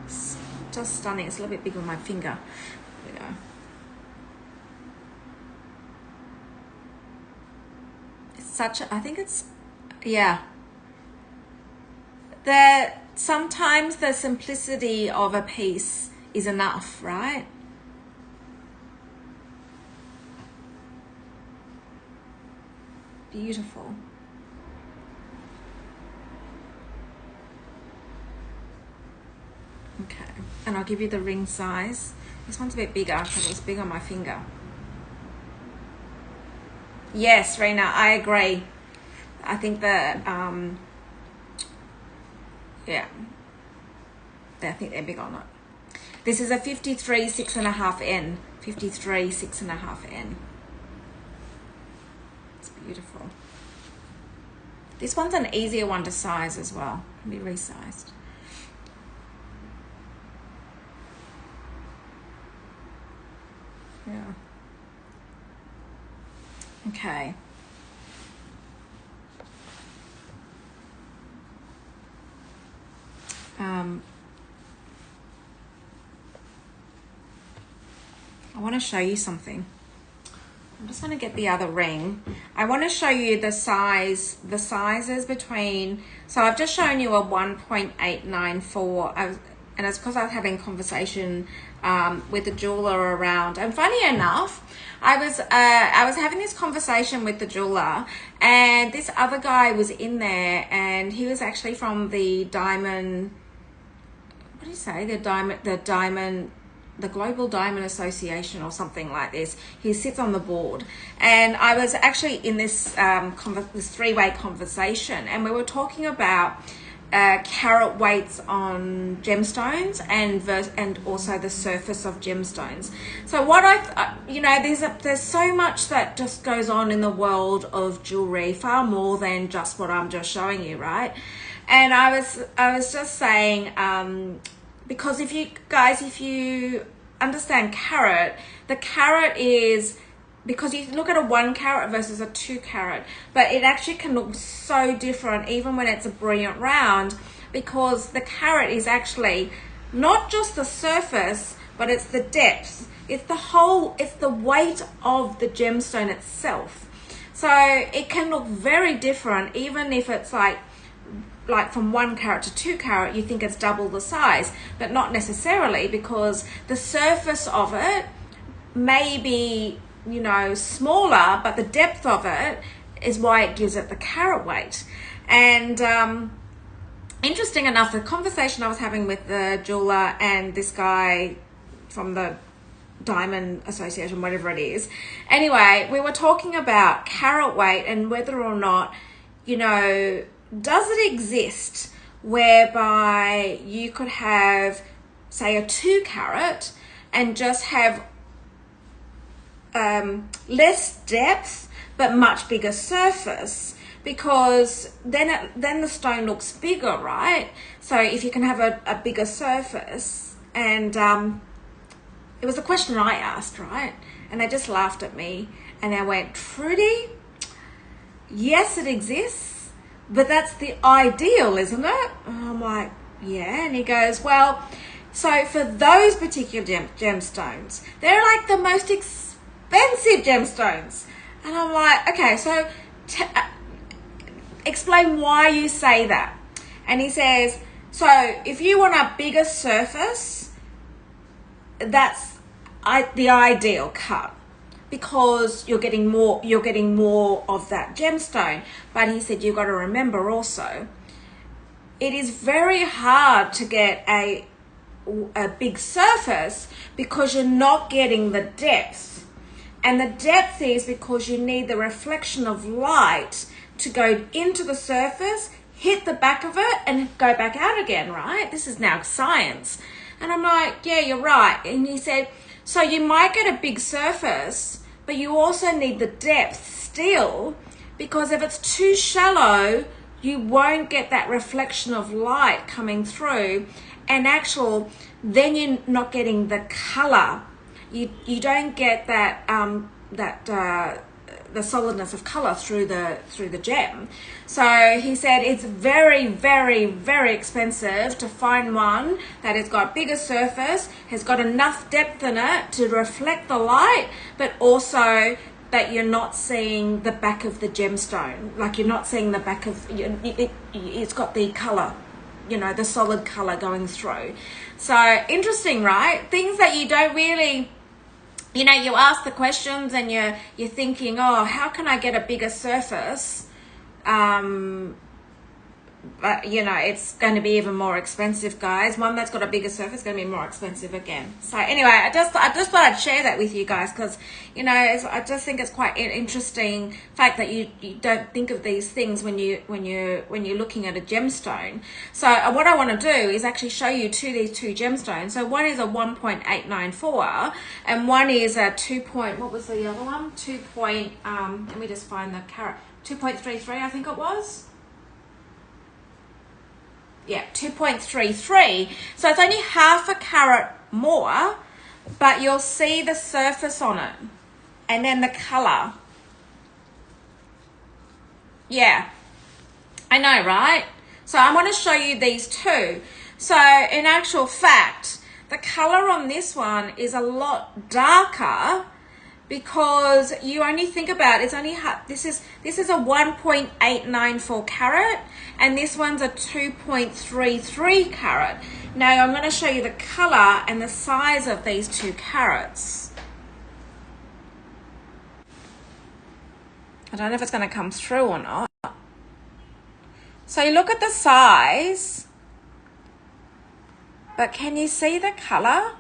It's just stunning. It's a little bit bigger on my finger. There we go. It's such a, I think it's, yeah. Sometimes the simplicity of a piece is enough, right? Beautiful. Okay, and I'll give you the ring size. This one's a bit bigger because it was big on my finger. Yes, Rena, I agree. I think that, yeah, I think they're big on it. This is a 53 6.5N. 53 6.5N. It's beautiful. This one's an easier one to size as well. Can be resized. Yeah. Okay. I want to show you something. I'm just going to get the other ring. I want to show you the sizes between, so I've just shown you a 1.894, and it's because I was having conversation with the jeweler around, and funny enough, I was having this conversation with the jeweler, and this other guy was in there, and he was actually from the diamond, what do you say, the Global Diamond Association or something like this. He sits on the board, and I was actually in this this three-way conversation, and we were talking about carat weights on gemstones and also the surface of gemstones. So what there's so much that just goes on in the world of jewelry, far more than just what I'm just showing you, right? And I was just saying, because if you understand carat, the carat is, because you look at a 1 carat versus a 2 carat, but it actually can look so different even when it's a brilliant round, because the carat is actually not just the surface, but it's the depth. It's the weight of the gemstone itself. So it can look very different, even if it's like from 1 carat to 2 carat, you think it's double the size, but not necessarily, because the surface of it may be, you know, smaller, but the depth of it is why it gives it the carat weight. And interesting enough, the conversation I was having with the jeweler and this guy from the Diamond Association, whatever it is. Anyway, we were talking about carat weight and whether or not, you know, does it exist whereby you could have, say, a 2 carat and just have less depth but much bigger surface, because then the stone looks bigger, right? So if you can have a bigger surface, and it was a question I asked, right? And they just laughed at me and they went, Trudi, yes, it exists, but that's the ideal, isn't it? And I'm like, yeah. And he goes, well, so for those particular gemstones, they're like the most expensive gemstones. And I'm like, okay, so explain why you say that. And he says, so if you want a bigger surface, that's the ideal cut, because you're getting more of that gemstone. But he said, you've got to remember also, it is very hard to get a big surface because you're not getting the depth. And the depth is because you need the reflection of light to go into the surface, hit the back of it, and go back out again, right? This is now science. And I'm like, yeah, you're right. And he said, so you might get a big surface, but you also need the depth still, because if it's too shallow, you won't get that reflection of light coming through, and then you're not getting the color. You don't get that the solidness of color through the gem. So he said it's very, very, very expensive to find one that has got bigger surface, has got enough depth in it to reflect the light, but also that you're not seeing the back of the gemstone. Like, you're not seeing the back of it's got the color, you know, the solid color going through. So interesting, right? Things that you don't really, you know, you ask the questions and you're thinking, oh, how can I get a bigger surface? But, you know, it's going to be even more expensive, guys. One that's got a bigger surface is going to be more expensive again. So anyway, I just thought I'd share that with you guys, because, you know, I just think it's quite an interesting fact that you don't think of these things when you're looking at a gemstone. So what I want to do is actually show you these two gemstones. So one is a 1.894 and one is a what was the other one? Let me just find the carat. 2.33, I think it was. Yeah, 2.33. So it's only half a carat more, but you'll see the surface on it and then the color. Yeah, I know, right? So I want to show you these two. So in actual fact, the color on this one is a lot darker, because you only think about it's only this is a 1.894 carat and this one's a 2.33 carat. Now I'm going to show you the color and the size of these two carats. I don't know if it's going to come through or not. So you look at the size, but can you see the color?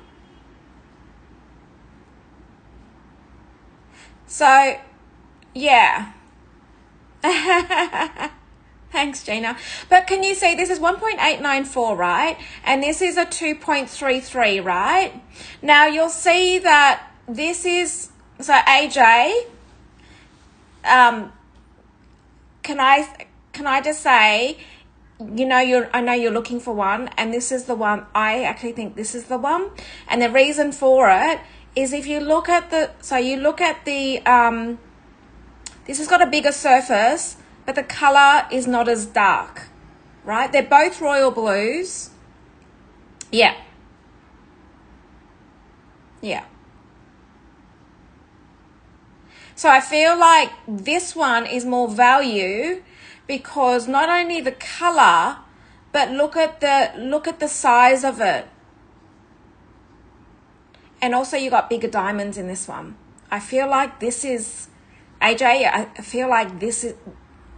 So, yeah. Thanks, Gina. But can you see this is 1.894, right? And this is a 2.33, right? Now you'll see that this is, so AJ, can I just say, you know, I know you're looking for one, and this is the one. I actually think this is the one. And the reason for it is if you look at this has got a bigger surface, but the color is not as dark, right? They're both royal blues. Yeah, Yeah. So I feel like this one is more value because not only the color, but look at the size of it. And also you got bigger diamonds in this one. I feel like this is, AJ, I feel like this is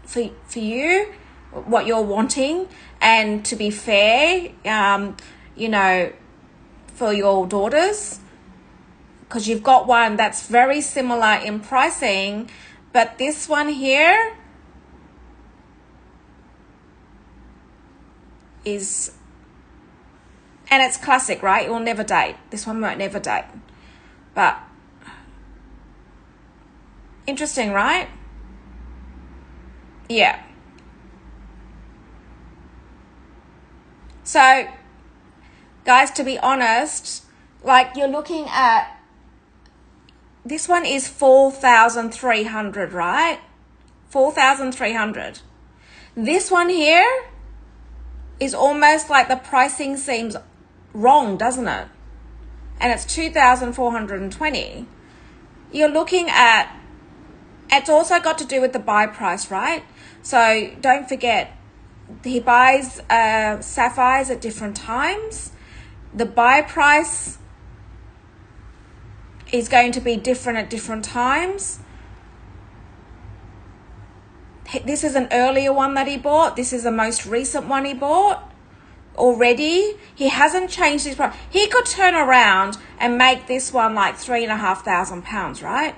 for you, what you're wanting. And to be fair, you know, for your daughters, because you've got one that's very similar in pricing, but this one here is, and it's classic, right? It will never date. This one won't never date. But interesting, right? Yeah. So, guys, to be honest, like you're looking at, this one is 4,300, right? 4,300. This one here is almost like the pricing seems wrong, doesn't it? And it's 2,420. You're looking at, it's also got to do with the buy price, right? So don't forget, he buys sapphires at different times. The buy price is going to be different at different times. This is an earlier one that he bought. This is the most recent one he bought already. He hasn't changed his price. He could turn around and make this one like £3,500, right?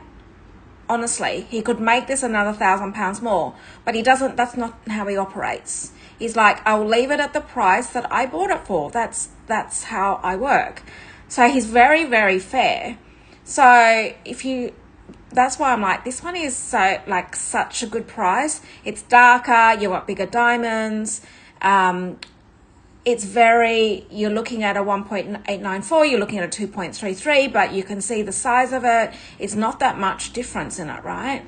Honestly, he could make this another £1,000 more, but he doesn't. That's not how he operates. He's like, I will leave it at the price that I bought it for. That's how I work. So he's very, very fair. So that's why I'm like, this one is so like such a good price. It's darker, you got bigger diamonds. It's very, you're looking at a 1.894, you're looking at a 2.33, but you can see the size of it. It's not that much difference in it, right?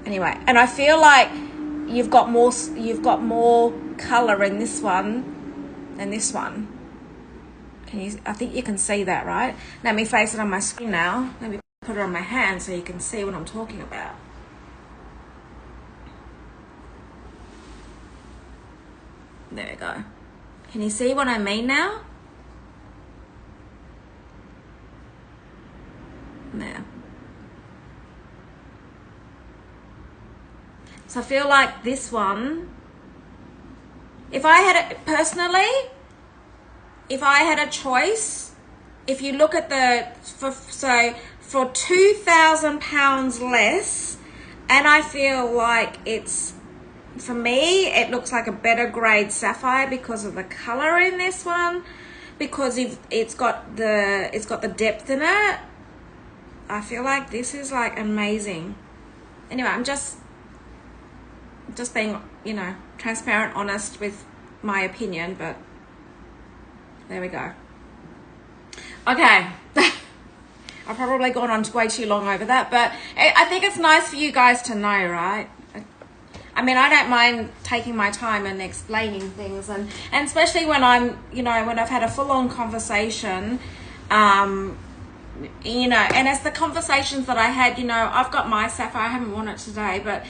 Anyway, and I feel like you've got more color in this one than this one. I think you can see that, right? Let me face it on my screen now. Let me put it on my hand so you can see what I'm talking about. There we go. Can you see what I mean now? There. So I feel like this one, if I had it personally, if I had a choice, if you look at for £2,000 less, and I feel like it's, for me, it looks like a better grade sapphire because of the color in this one, because it's got the depth in it. I feel like this is like amazing. Anyway, I'm just being, you know, transparent, honest with my opinion, but there we go. Okay. I've probably gone on way too long over that, but I think it's nice for you guys to know, right? I mean, I don't mind taking my time and explaining things, and especially when I'm, you know, when I've had a full-on conversation, you know, and as the conversations that I had, you know, I've got my sapphire, I haven't worn it today, but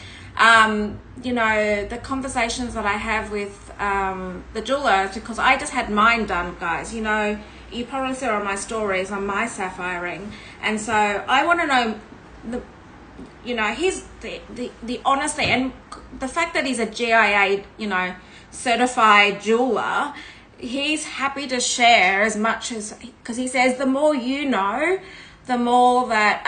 you know, the conversations that I have with the jeweler, because I just had mine done, guys. You know, you probably saw on my stories on my sapphire ring, and so I want to know you know, he's the honesty and the fact that he's a GIA, you know, certified jeweler. He's happy to share as much as, because he says the more you know, the more that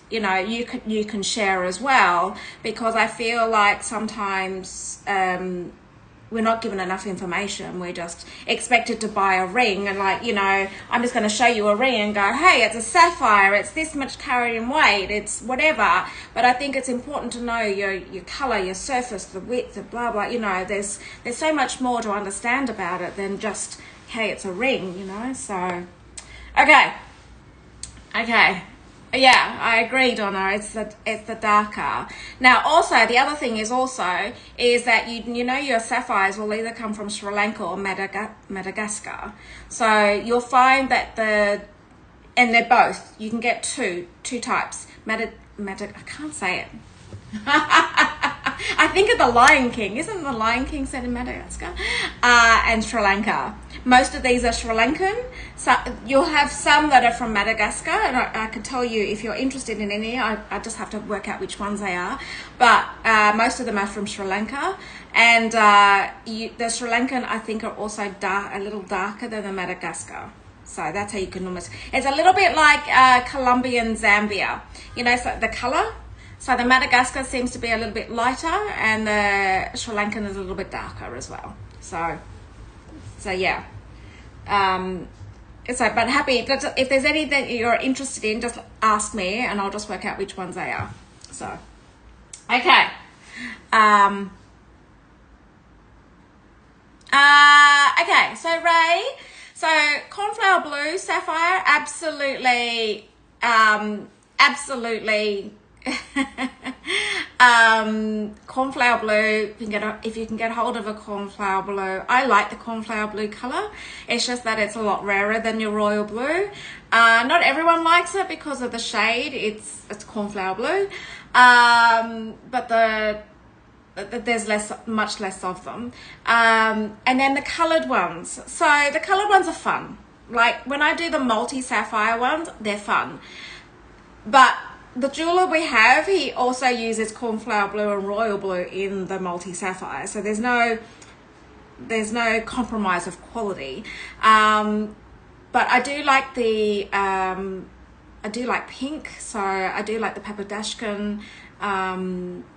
you know, you can share as well, because I feel like sometimes we're not given enough information. We're just expected to buy a ring and, like, you know, I'm just going to show you a ring and go, hey, it's a sapphire, it's this much carat in weight, it's whatever. But I think it's important to know your color, your surface, the width, the blah blah. You know, there's so much more to understand about it than just, hey, it's a ring, you know. So okay Yeah, I agree, Donna. It's the darker. Now, also the other thing is that you know your sapphires will either come from Sri Lanka or Madagascar. So you'll find that and they're both. You can get two types. I can't say it. I think of the Lion King. Isn't the Lion King set in Madagascar? And Sri Lanka. Most of these are Sri Lankan. So you'll have some that are from Madagascar, and I can tell you if you're interested in any. I just have to work out which ones they are. But most of them are from Sri Lanka, and the Sri Lankan I think are also a little darker than the Madagascar. So that's how you can almost. It's a little bit like Colombian Zambia. You know, so the color. So the Madagascar seems to be a little bit lighter, and the Sri Lankan is a little bit darker as well. So yeah. But happy if there's anything you're interested in, just ask me, and I'll just work out which ones they are. So, okay. Okay. So Ray, so cornflower blue, sapphire, absolutely. Cornflower blue, if you can get hold of a cornflower blue. I like the cornflower blue color. It's just that it's a lot rarer than your royal blue. Not everyone likes it because of the shade. It's cornflower blue, but there's much less of them. And then the colored ones. So the colored ones are fun. Like when I do the multi sapphire ones, they're fun. But the jeweler we have, he also uses cornflower blue and royal blue in the multi sapphire, so there's no compromise of quality. But I do like I do like pink, so I do like the Papadashkan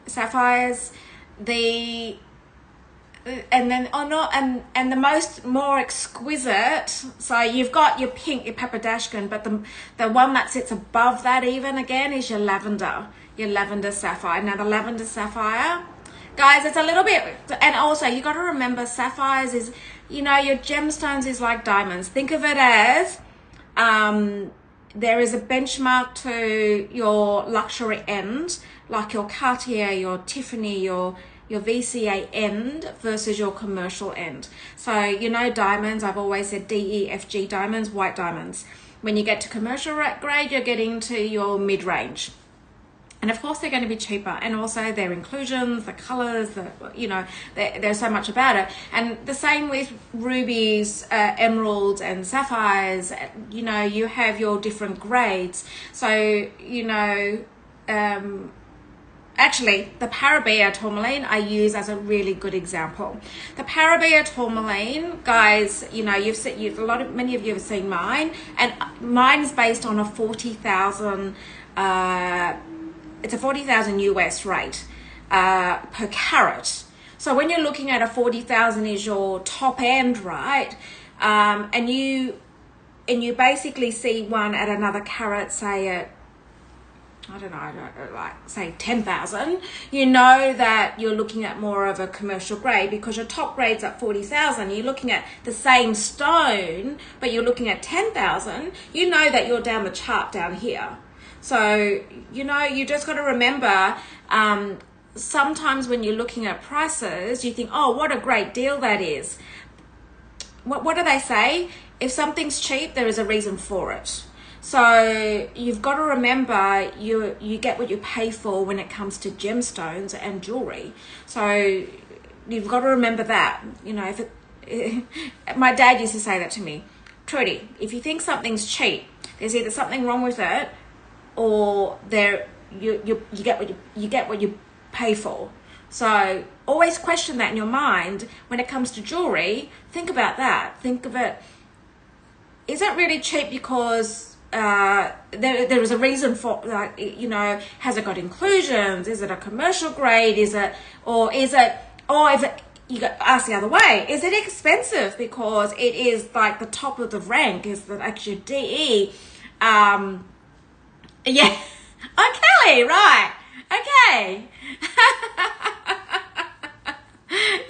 sapphires. And then and the more exquisite, so you've got your pink, your Papadashkan, but the one that sits above that even again is your lavender sapphire. Now the lavender sapphire, guys, it's a little bit, and also you got to remember sapphires is, you know, your gemstones is like diamonds. Think of it as there is a benchmark to your luxury end, like your Cartier, your Tiffany, your VCA end versus your commercial end. So, you know, diamonds, I've always said DEFG diamonds, white diamonds. When you get to commercial grade, you're getting to your mid-range. And of course, they're going to be cheaper. And also their inclusions, the colors, there's so much about it. And the same with rubies, emeralds, and sapphires. You know, you have your different grades. So, you know, actually, the Parabia tourmaline I use as a really good example. The Parabia tourmaline, guys, you know, many of you have seen mine, and mine's based on a 40,000. It's a 40,000 US rate per carat. So when you're looking at a 40,000 is your top end, right? And you basically see one at another carat, say at, I don't know, like say 10,000, you know that you're looking at more of a commercial grade, because your top grade's at 40,000. You're looking at the same stone, but you're looking at 10,000. You know that you're down the chart down here. So, you know, you just got to remember, sometimes when you're looking at prices, you think, oh, what a great deal that is. What do they say? If something's cheap, there is a reason for it. So you've got to remember you get what you pay for when it comes to gemstones and jewelry. So you've got to remember that. You know, my dad used to say that to me, Trudi, if you think something's cheap, there's either something wrong with it, or you get what you pay for. So always question that in your mind when it comes to jewelry. Think about that. Think of it. Is it really cheap because there is a reason for, like, you know, has it got inclusions? Is it a commercial grade? If you got asked the other way, is it expensive because it is like the top of the rank? Is that actually DE? Yeah. Oh, Kelly, right. Okay.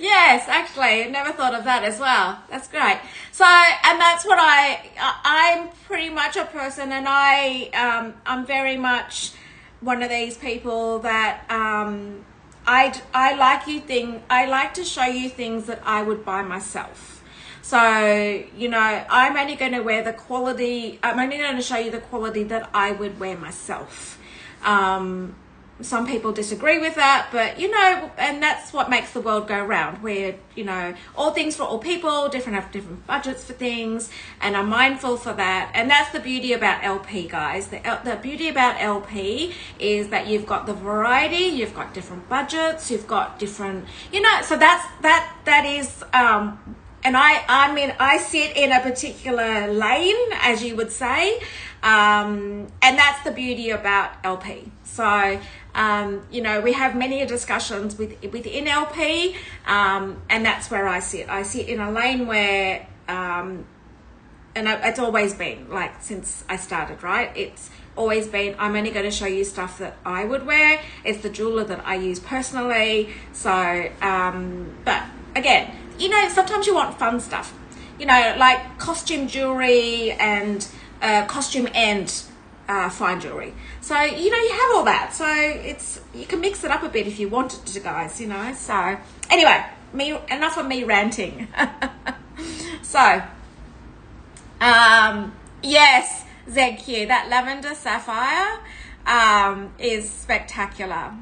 Yeah. Yes, actually, I never thought of that as well. That's great. So, and that's what I'm pretty much a person, and I'm very much one of these people that I like to show you things that I would buy myself. So, you know, I'm only going to show you the quality that I would wear myself. Some people disagree with that, but you know, and that's what makes the world go round, where, you know, all things for all people, have different budgets for things, and I'm mindful for that. And that's the beauty about LP, guys. The beauty about LP is that you've got the variety, you've got different budgets, you've got different, you know, so that is, and I mean, I sit in a particular lane, as you would say, and that's the beauty about LP. So, you know, we have many discussions within LP, and that's where I sit. I sit in a lane where, it's always been, like, since I started, right? It's always been, I'm only going to show you stuff that I would wear. It's the jeweler that I use personally. So, but again, you know, sometimes you want fun stuff, you know, like costume jewelry and costume and fine jewelry. So, you know, you have all that. So you can mix it up a bit if you wanted to, guys, you know. So anyway, enough of me ranting. So, yes, ZQ, that lavender sapphire is spectacular.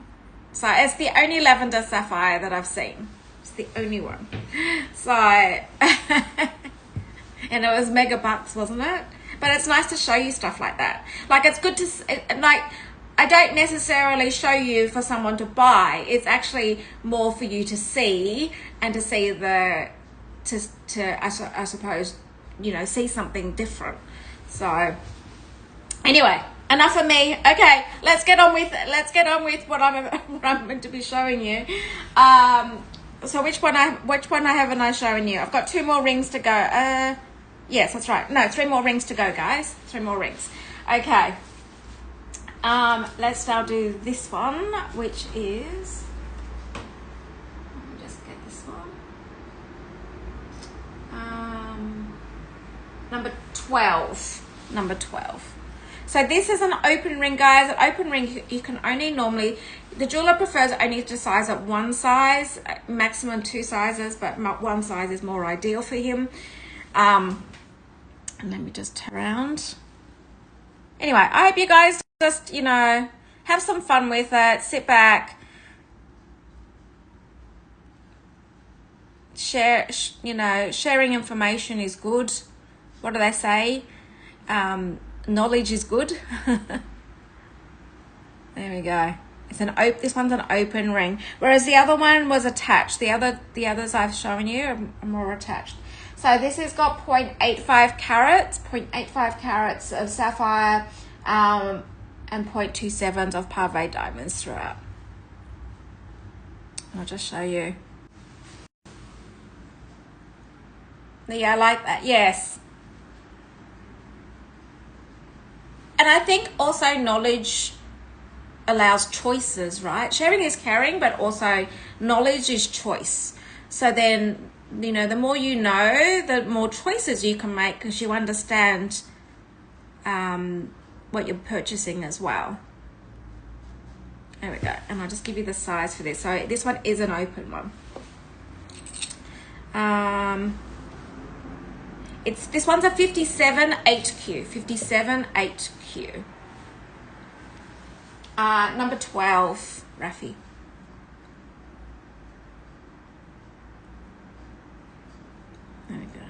So it's the only lavender sapphire that I've seen. It's the only one. So, and it was mega bucks, wasn't it? But it's nice to show you stuff like that. Like, it's good to, like, I don't necessarily show you for someone to buy. It's actually more for you to see, and to see I suppose, you know, see something different. So anyway, enough of me. Okay, let's get on with what I'm going to be showing you. So which one haven't I shown you? I've got 2 more rings to go. Yes, that's right. No, 3 more rings to go, guys. 3 more rings. Okay. Let's now do this one, which is, let me just get this one. Number 12. Number 12. So this is an open ring, guys. An open ring, you can only normally, the jeweler prefers only to size up 1 size, maximum 2 sizes, but 1 size is more ideal for him. And let me just turn around. Anyway, I hope you guys just, you know, have some fun with it. Sit back, share, you know, sharing information is good. What do they say? Knowledge is good. There we go. This one's an open ring, whereas the other one was attached. The others I've shown you are more attached. So this has got 0.85 carats of sapphire, and 0.27 of pave diamonds throughout. I'll just show you. Yeah, I like that. Yes. And I think also knowledge allows choices, right? Sharing is caring, but also knowledge is choice. So then, you know, the more you know, the more choices you can make, because you understand what you're purchasing as well. There we go. And I'll just give you the size for this. So this one is an open one. This one's a 57 8Q. 57 8Q. Number 12, Rafi. There we go.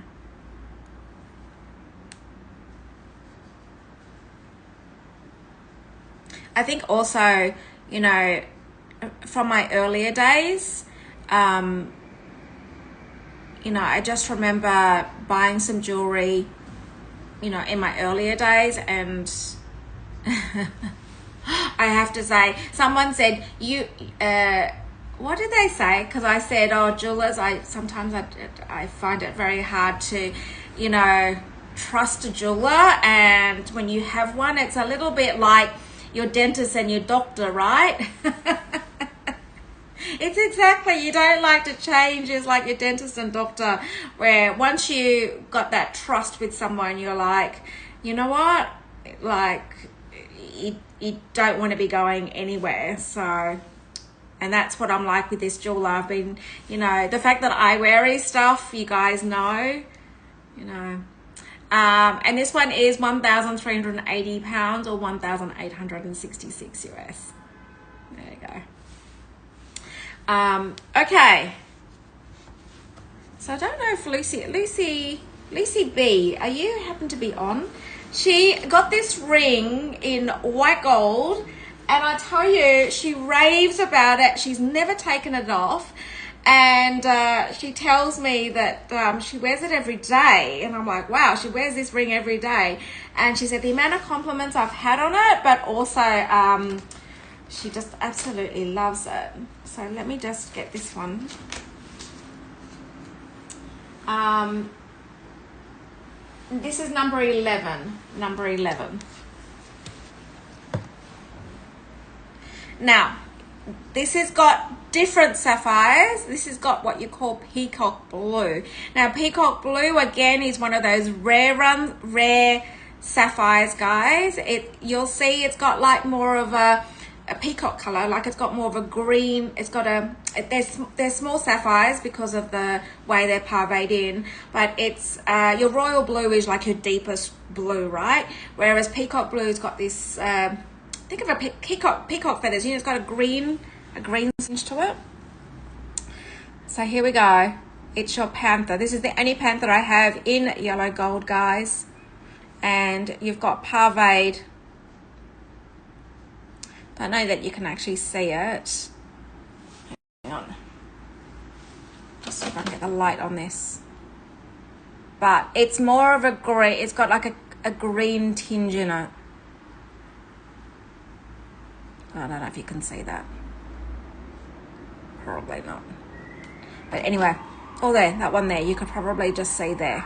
I think also, you know, from my earlier days, you know, I just remember buying some jewelry, you know, in my earlier days, and I have to say, someone said, what did they say? Because I said, oh, jewelers, sometimes I find it very hard to, you know, trust a jeweler, and when you have one, it's a little bit like your dentist and your doctor, right? It's exactly, you don't like to change. It's like your dentist and doctor, where once you got that trust with someone, you're like, you know what? Like, you don't want to be going anywhere. So, and that's what I'm like with this jeweler. I've been, you know, the fact that I wear his stuff, you guys know, you know. And this one is £1,380 or 1,866 US. There you go. Okay. So I don't know if Lucy B, are you happen to be on? She got this ring in white gold, and I tell you, she raves about it. She's never taken it off. And she tells me that she wears it every day, and I'm like, wow, she wears this ring every day. And she said the amount of compliments I've had on it, but also she just absolutely loves it. So let me just get this one. This is number 11. Now, this has got different sapphires. This has got what you call peacock blue. Now, peacock blue, again, is one of those rare sapphires, guys. You'll see it's got like more of a peacock color, like it's got more of a green. It's got they're small sapphires because of the way they're parveyed in, but it's your royal blue is like your deepest blue, right? Whereas peacock blue's got this think of a peacock feathers, you know, it's got a green tinge to it. So here we go. It's your panther. This is the only panther I have in yellow gold, guys. And you've got parveyed. Don't know that you can actually see it. Hang on. Just see if I can get the light on this. But it's more of a green. It's got like a green tinge in it. I don't know if you can see that. Probably not. But anyway, oh there, that one there, you could probably just see there.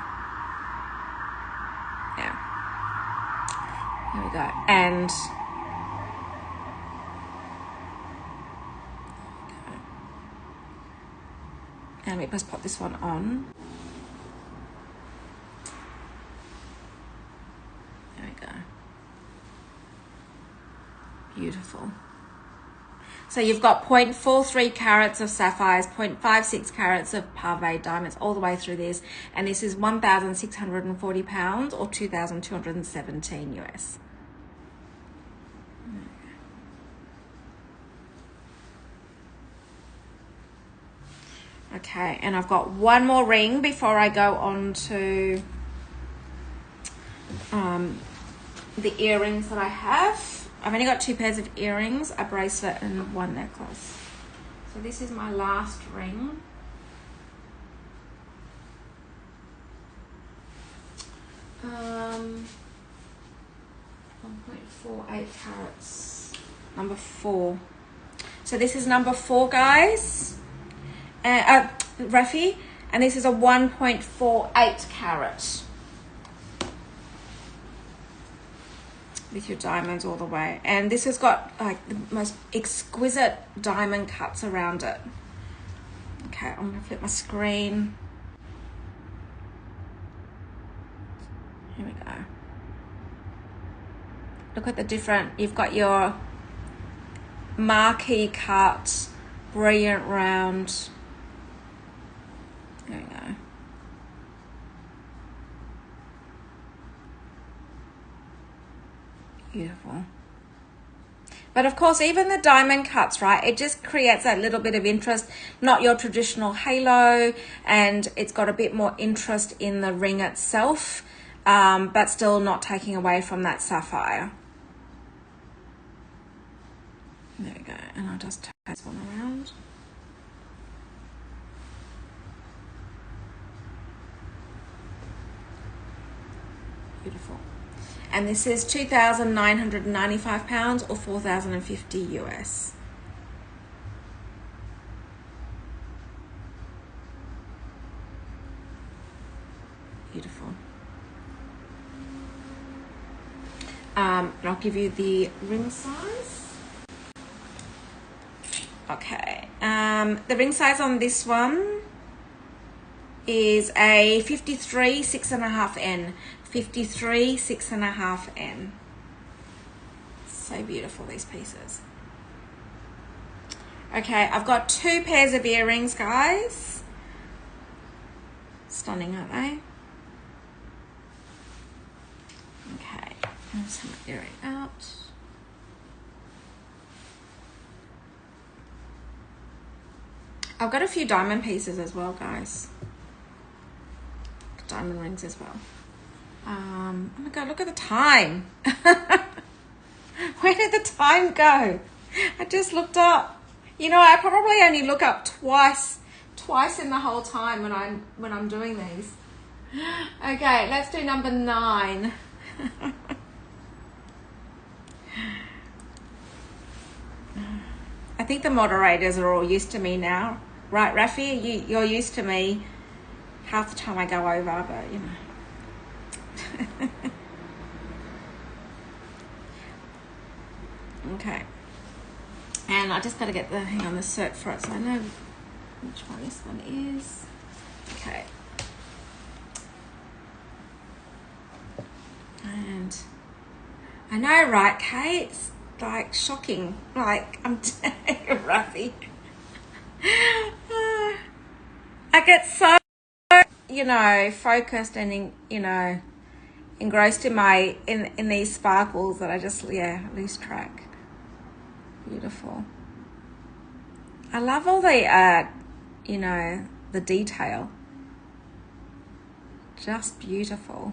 Yeah. Here we go. And let me just pop this one on. There we go. Beautiful. So you've got 0.43 carats of sapphires, 0.56 carats of parveyed diamonds all the way through this. And this is £1,640 or 2,217 US. Okay, and I've got one more ring before I go on to the earrings that I have. I've only got 2 pairs of earrings, a bracelet and one necklace. So this is my last ring. Um, 1.48 carats, number 4. So this is number 4, guys. Rafi, and this is a 1.48 carat. With your diamonds all the way, and this has got like the most exquisite diamond cuts around it. Okay, I'm gonna flip my screen. Here we go. Look at the different, you've got your marquee cut, brilliant round. There we go. Beautiful. But of course, even the diamond cuts, right, it just creates that little bit of interest, not your traditional halo, and it's got a bit more interest in the ring itself, but still not taking away from that sapphire. There we go, and I'll just turn this one around. Beautiful. And this is £2,995 or 4,050 US. Beautiful. And I'll give you the ring size. Okay. The ring size on this one is a 53 6.5N. 53 6.5N. So beautiful, these pieces. Okay, I've got 2 pairs of earrings, guys. Stunning, aren't they? Okay, let's have my earring out. I've got a few diamond pieces as well, guys. Diamond rings as well. Oh my God, look at the time. Where did the time go? I just looked up. You know, I probably only look up twice in the whole time when I'm doing these. Okay, let's do number 9. I think the moderators are all used to me now. Right, Rafi? You're used to me half the time I go over, but you know. Okay. And I just got to get the, hang on, the cert for it so I know which one this one is. Okay. And I know, right, Kate? It's like shocking. Like, I'm Rafi. I get so, you know, focused and, you know, engrossed in these sparkles that I just, yeah, lose track. Beautiful. I love all the, you know, the detail. Just beautiful.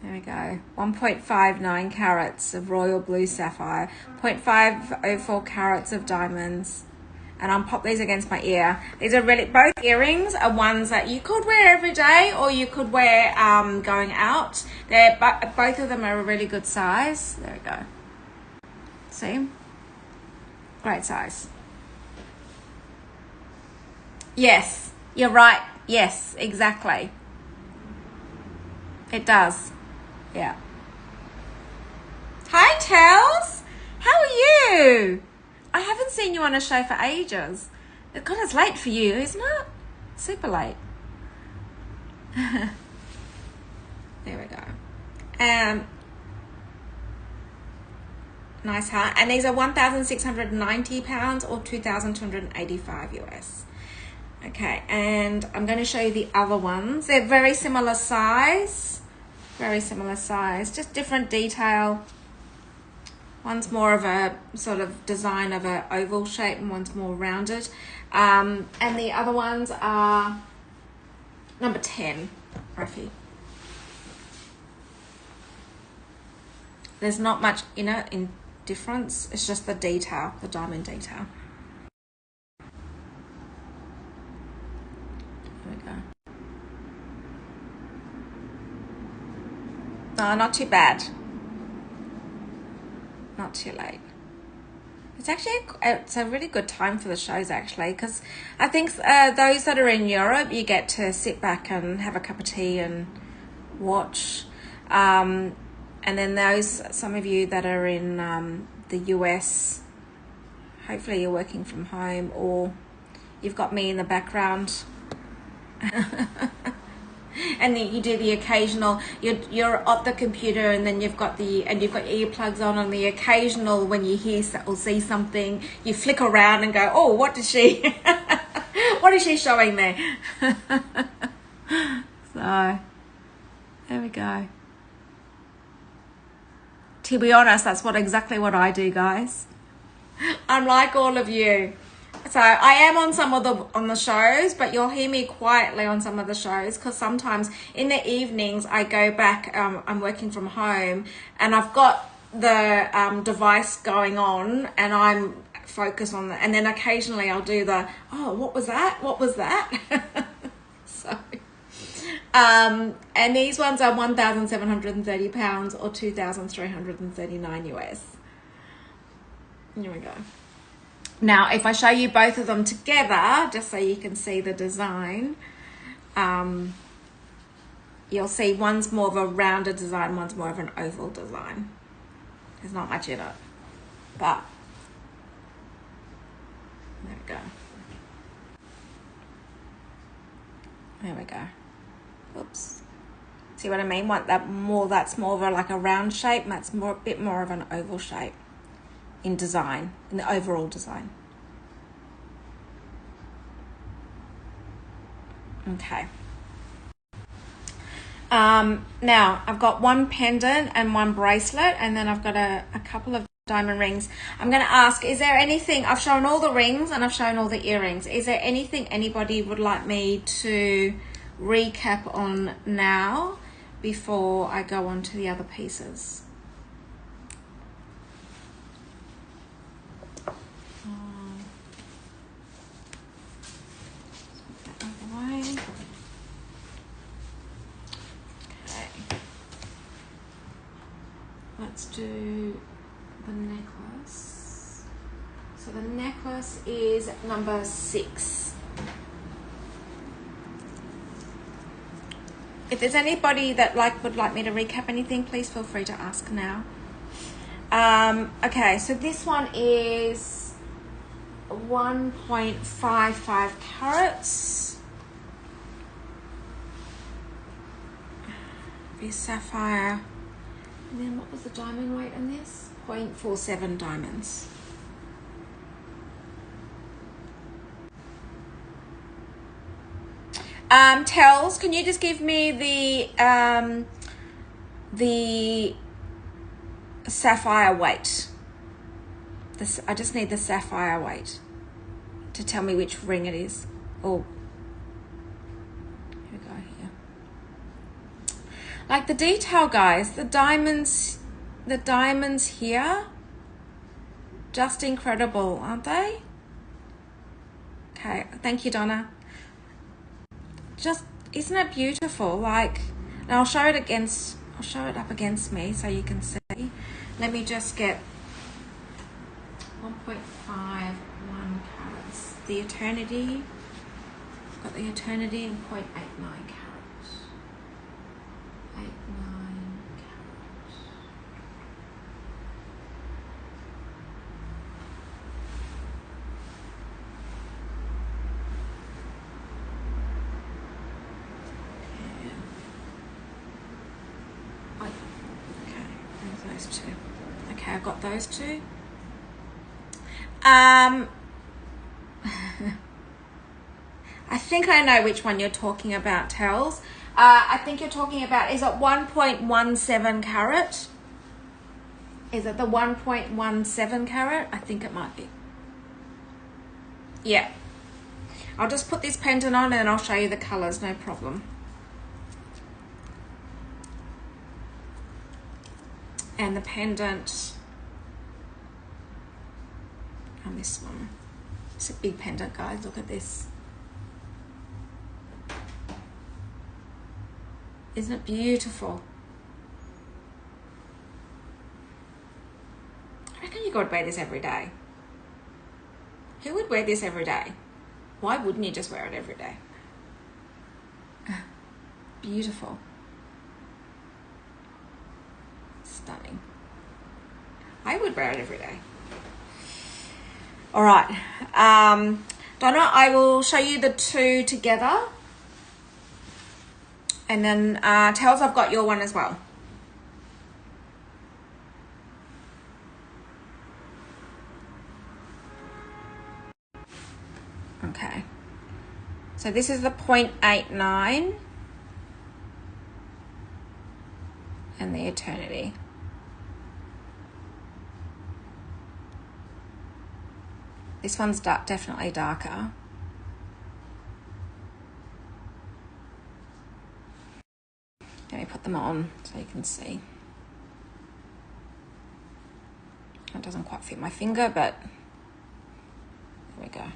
There we go. 1.59 carats of royal blue sapphire. 0.504 carats of diamonds. And I'll pop these against my ear. These are really, both earrings are ones that you could wear every day or you could wear going out. Both of them are a really good size. There we go. See? Great size. Yes, you're right. Yes, exactly. It does. Yeah. Hi, Tels. How are you? I haven't seen you on a show for ages. God, it's late for you, isn't it? Super late. There we go. Nice, huh? And these are 1,690 pounds or 2,285 US. Okay, and I'm going to show you the other ones. They're very similar size. Very similar size, just different detail. One's more of a sort of design of an oval shape and one's more rounded. And the other ones are number 10, Rafi. There's not much in it in difference. It's just the detail, the diamond detail. There we go. No, not too bad. Not too late. It's actually it's a really good time for the shows actually, because I think those that are in Europe, you get to sit back and have a cup of tea and watch. And then some of you that are in the US, hopefully you're working from home or you've got me in the background. And then you do the occasional, you're at the computer and then you've got earplugs on, and the occasional when you hear or see something, you flick around and go, oh, what is she showing there? So there we go. To be honest, that's exactly what I do, guys. I'm like all of you. So I am on some of the shows, but you'll hear me quietly on some of the shows because sometimes in the evenings I go back. I'm working from home and I've got the device going on and I'm focused on that. And then occasionally I'll do the what was that? What was that? So and these ones are 1,730 pounds or 2,339 US. Here we go. Now, if I show you both of them together, just so you can see the design, you'll see one's more of a rounded design, one's more of an oval design. There's not much in it, but There we go. There we go. Oops. See what I mean? Want that more, that's more of a, like a round shape. That's more, a bit more of an oval shape in design, in the overall design. Okay. Now I've got one pendant and one bracelet, and then I've got a couple of diamond rings. I'm going to ask, is there anything, I've shown all the rings and I've shown all the earrings. Is there anything anybody would like me to recap on now before I go on to the other pieces? Put that out of the way. Okay. Let's do the necklace. So the necklace is number 6. If there's anybody that would like me to recap anything, please feel free to ask now. Okay, so this one is 1.55 carats. The sapphire. And then what was the diamond weight on this? 0.47 diamonds. Tells, can you just give me the sapphire weight? I just need the sapphire weight to tell me which ring it is. Oh, here we go here. Like the detail, guys, the diamonds here, just incredible, aren't they? Okay, thank you, Donna. Just, isn't it beautiful? Like, and I'll show it up against me so you can see. Let me just get 1.51 carats. The eternity, I've got the eternity in 0.89 carats. 89 carats. Those two. Okay, I've got those two. I think I know which one you're talking about, Tells. I think you're talking about, is it 1.17 carat? Is it the 1.17 carat? I think it might be. Yeah. I'll just put this pendant on and then I'll show you the colors, no problem. And the pendant on this one. It's a big pendant, guys. Look at this. Isn't it beautiful? I reckon you gotta wear this every day. Who would wear this every day? Why wouldn't you just wear it every day? Beautiful. Stunning. I would wear it every day. All right, Donna, I will show you the two together, and then Tells, I've got your one as well. Okay, so this is the 0.89 and the eternity. This one's definitely darker. Let me put them on so you can see. It doesn't quite fit my finger, but there we go.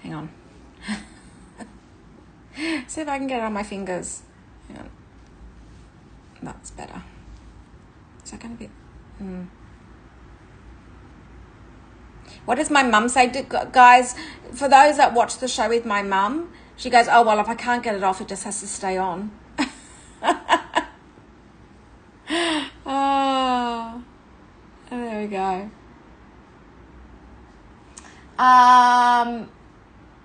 Hang on. See if I can get it on my fingers. Hang on. That's better. Is that going to be... What does my mum say? Guys, for those that watch the show with my mum, she goes, oh, well, if I can't get it off, it just has to stay on. Oh, there we go. The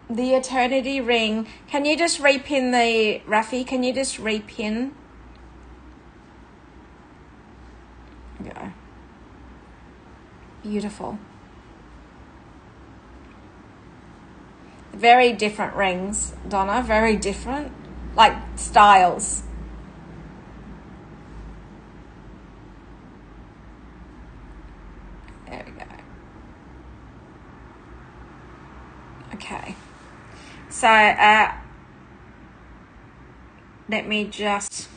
eternity ring. Can you just repin the, Rafi, can you just repin? Go. Beautiful. Very different rings, Donna, very different. Like styles. There we go. Okay. So, let me just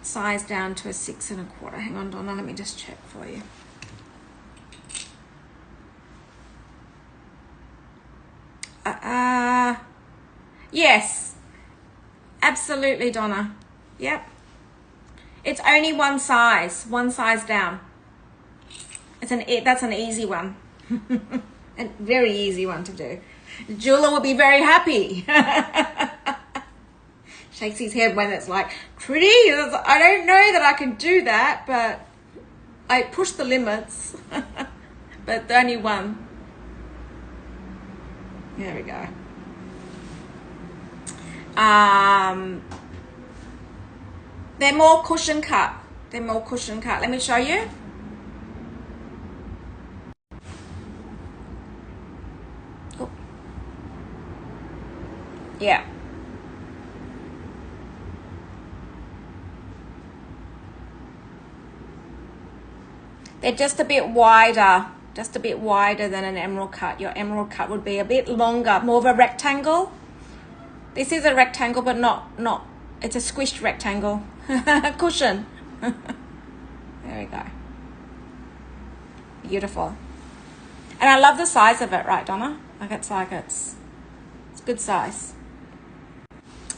size down to a 6 1/4. Hang on, Donna, let me just check for you. Yes, absolutely, Donna. Yep. It's only one size down. That's an easy one. A very easy one to do. Jula will be very happy. Shakes his head when it's like, Trudi, I don't know that I can do that, but I push the limits. But the only one. There we go. They're more cushion cut. Let me show you. Oh. Yeah. They're just a bit wider. Than an emerald cut. Your emerald cut would be a bit longer, more of a rectangle. This is a rectangle, but not, it's a squished rectangle. Cushion. There we go. Beautiful. And I love the size of it, right, Donna? It's good size.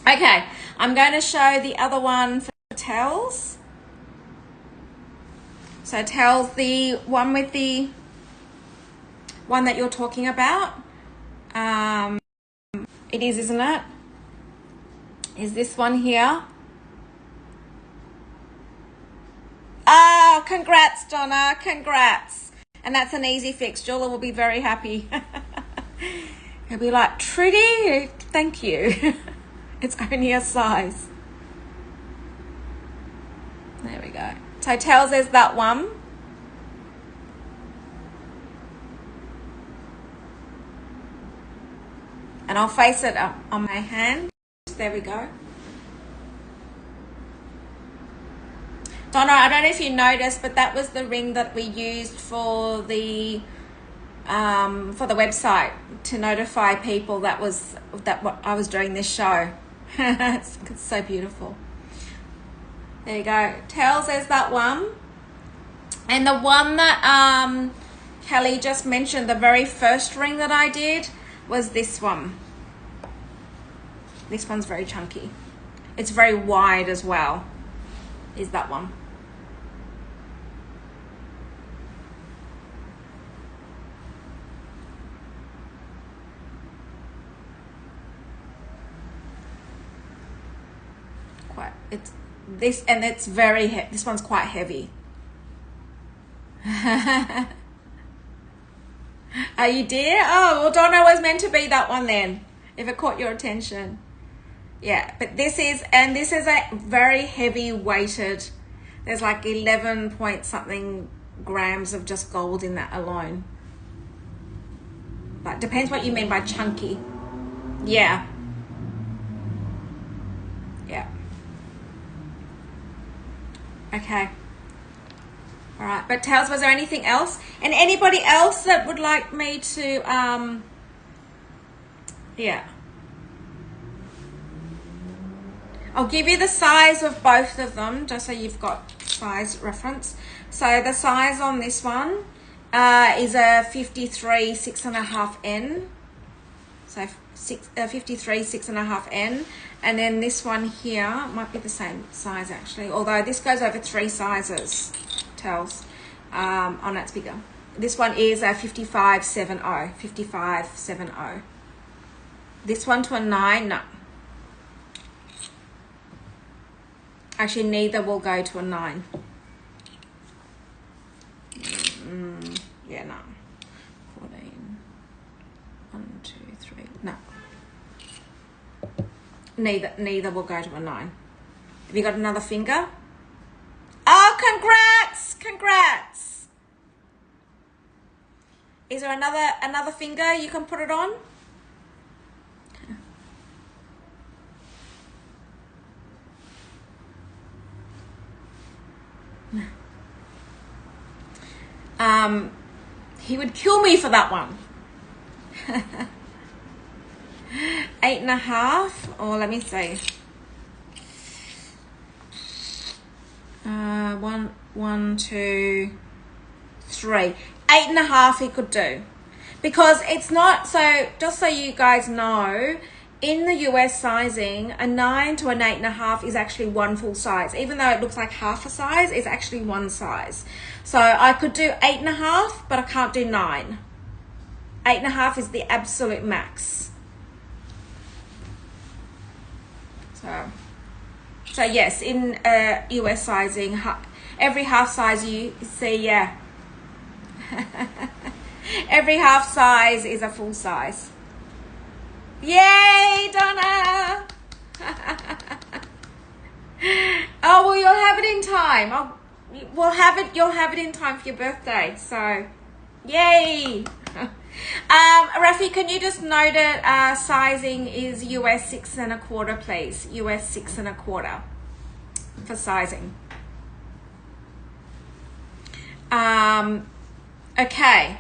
Okay, I'm going to show the other one for tails. So tails, the one with the one that you're talking about. It is, isn't it? Is this one here? Oh, congrats, Donna. Congrats. And that's an easy fix. Jula will be very happy. He'll be like, Trudi, thank you. It's only a size. There we go. So tails, there's that one. And I'll face it up on my hand. There we go. Donna, I don't know if you noticed, but that was the ring that we used for the website to notify people that what I was doing this show. It's so beautiful. There you go. Tails, there's that one. And the one that Kelly just mentioned, the very first ring that I did, was this one. This one's very chunky. It's very wide as well, is that one. It's this, and it's very this one's quite heavy. Are you dear? Oh, well, Donna was meant to be that one then, if it caught your attention. Yeah, but this is a very heavy weighted. There's like 11 point something grams of just gold in that alone. But depends what you mean by chunky. Yeah. Yeah. Okay. All right. But Tails, was there anything else? And anybody else that would like me to, yeah. I'll give you the size of both of them, just so you've got size reference. So the size on this one is a 53 6.5N. So 53 6.5N. And then this one here might be the same size actually, although this goes over 3 sizes, Tails. Oh no, it's bigger. This one is a 5570. 5570. This one to a 9, no. Actually, neither will go to a 9. Yeah, no. 14. No. Neither will go to a 9. Have you got another finger? Oh, congrats! Congrats! Is there another finger you can put it on? He would kill me for that one. 8.5, or let me see. 1, 2, 3. 8.5 he could do. Because it's not, so just so you guys know, in the US sizing, a 9 to an 8.5 is actually one full size. Even though it looks like half a size, it's actually one size. So I could do 8.5, but I can't do 9. 8.5 is the absolute max. So yes, in US sizing, every half size you see, yeah. Every half size is a full size. Yay, Donna! Oh, well, you'll have it in time. You'll have it in time for your birthday. So, yay! Rafi, can you just note it? Sizing is US 6 1/4, please. US 6 1/4 for sizing. Okay.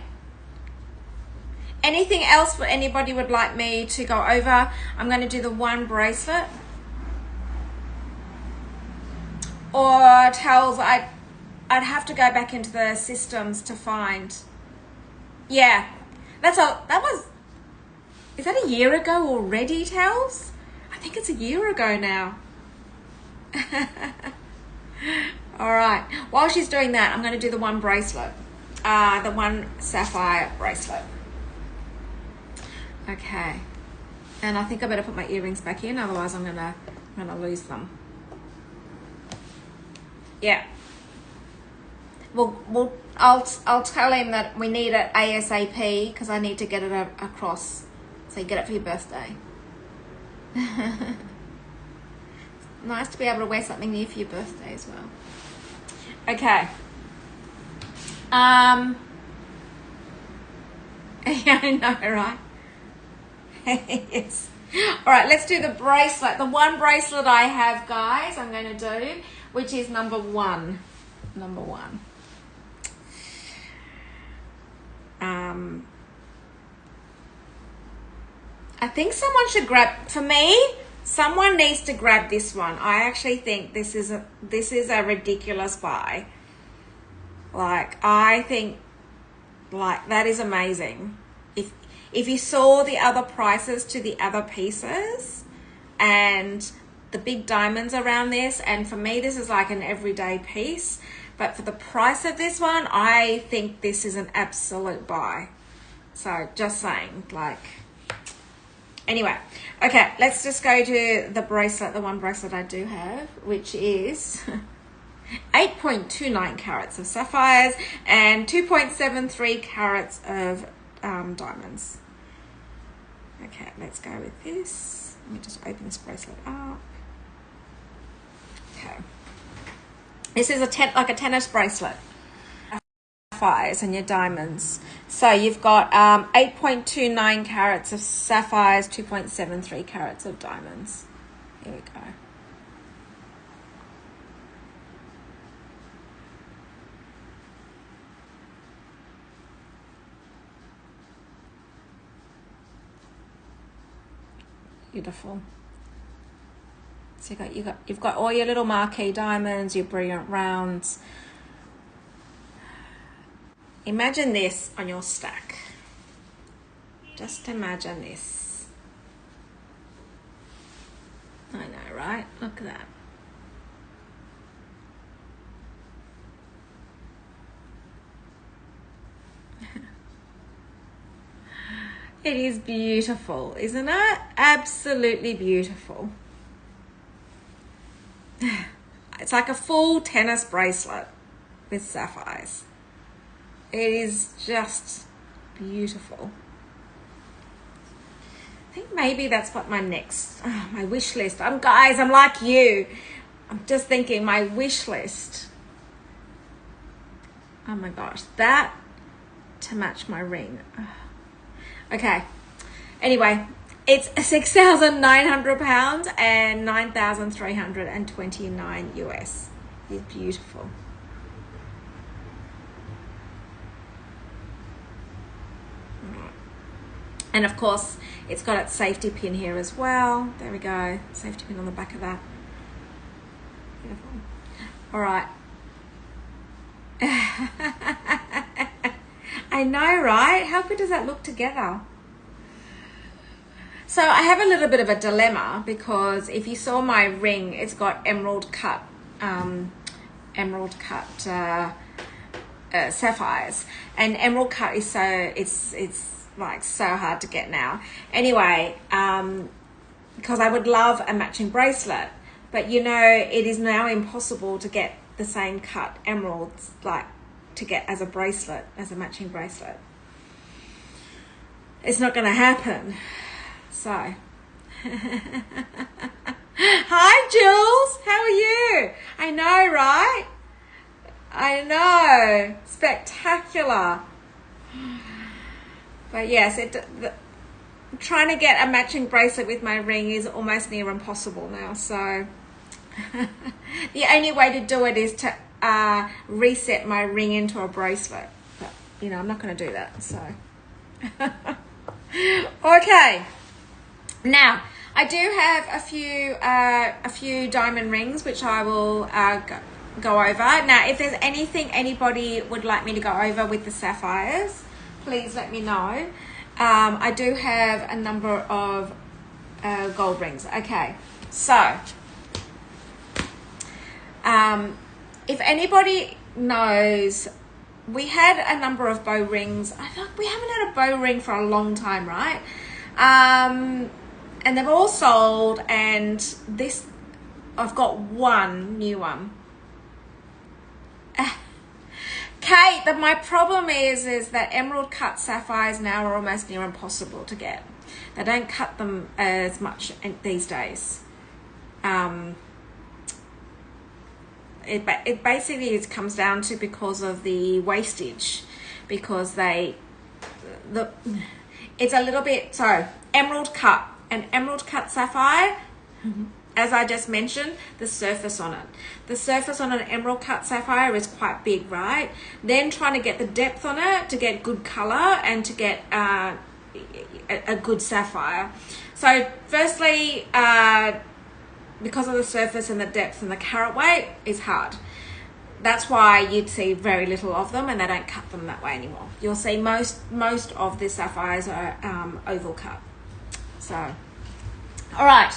Anything else that anybody would like me to go over? I'm going to do the one bracelet. Or tells, I'd have to go back into the systems to find. Yeah. Is that a year ago already, Tells? I think it's a year ago now. All right. While she's doing that, I'm going to do the one bracelet. The one sapphire bracelet. Okay. And I think I better put my earrings back in, otherwise I'm gonna lose them. Yeah. Well, I'll tell him that we need it ASAP because I need to get it across. So you get it for your birthday. Nice to be able to wear something new for your birthday as well. Okay. Yeah, I know, right? Yes. All right, let's do the bracelet. The one bracelet I have, guys, I'm going to do, which is number 1. Number 1. I think someone should grab, for me, someone needs to grab this one. I actually think this is a ridiculous buy. Like, I think, like, that is amazing. If you saw the other prices to the other pieces and the big diamonds around this, and for me, this is like an everyday piece, but for the price of this one, I think this is an absolute buy. So just saying, like, anyway, okay, let's just go to the bracelet, the one bracelet I do have, which is 8.29 carats of sapphires and 2.73 carats of diamonds. Okay, let's go with this. Let me just open this bracelet up. Okay. This is like a tennis bracelet. Sapphires and your diamonds. So you've got 8.29 carats of sapphires, 2.73 carats of diamonds. Here we go. Beautiful. So you've got all your little marquee diamonds, your brilliant rounds. Imagine this on your stack. Just imagine this. I know, right? Look at that. It is beautiful, isn't it? Absolutely beautiful. It's like a full tennis bracelet with sapphires. It is just beautiful. think maybe that's what my next, my wish list. Guys, I'm like you. I'm just thinking my wish list. Oh my gosh, that to match my ring. Okay. Anyway, it's £6,900 and 9,329 US. It's beautiful. And of course, it's got its safety pin here as well. There we go. Safety pin on the back of that. Beautiful. All right. I know, right? How good does that look together? So I have a little bit of a dilemma because if you saw my ring, it's got emerald cut sapphires, and emerald cut is so it's like so hard to get now. Anyway, because I would love a matching bracelet, but you know it is now impossible to get the same cut emeralds like to get as a bracelet, as a matching bracelet. It's not going to happen. So hi Jules, how are you? I know, right? I know, spectacular. But yes, trying to get a matching bracelet with my ring is almost near impossible now. So the only way to do it is to reset my ring into a bracelet. But you know, I'm not going to do that. So okay. Now I do have a few diamond rings which I will go over. Now, if there's anything anybody would like me to go over with the sapphires, please let me know. I do have a number of gold rings. Okay, so if anybody knows, we had a number of bow rings. I thought we haven't had a bow ring for a long time, right? And they've all sold, and this, I've got one new one. Kate, my problem is that emerald cut sapphires now are almost near impossible to get. They don't cut them as much these days. It basically comes down to because of the wastage, because it's a little bit, so emerald cut, an emerald cut sapphire, as I just mentioned, the surface on it. The surface on an emerald cut sapphire is quite big, right? Then trying to get the depth on it to get good color and to get a good sapphire. So firstly, because of the surface and the depth and the carat weight is hard. That's why you'd see very little of them, and they don't cut them that way anymore. You'll see most of the sapphires are oval cut. So, all right.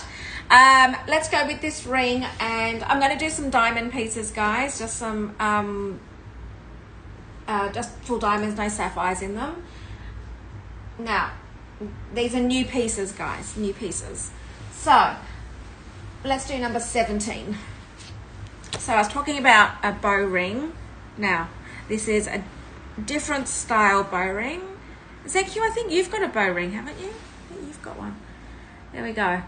Let's go with this ring, and I'm going to do some diamond pieces, guys. Just some, just full diamonds, no sapphires in them. Now, these are new pieces, guys, new pieces. So, let's do number 17. So I was talking about a bow ring. Now, this is a different style bow ring. Zeku, I think you've got a bow ring, haven't you? I think you've got one. There we go.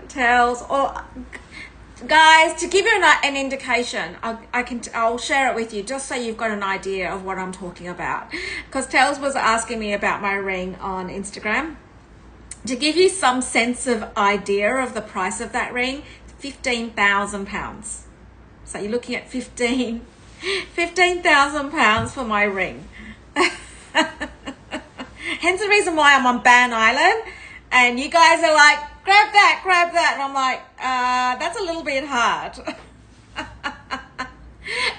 Tails, or guys, to give you an indication, I'll share it with you just so you've got an idea of what I'm talking about, because Tails was asking me about my ring on Instagram. To give you some sense of idea of the price of that ring, £15,000. So you're looking at £15,000 for my ring. Hence the reason why I'm on Ban Island, and you guys are like, grab that, and I'm like, that's a little bit hard.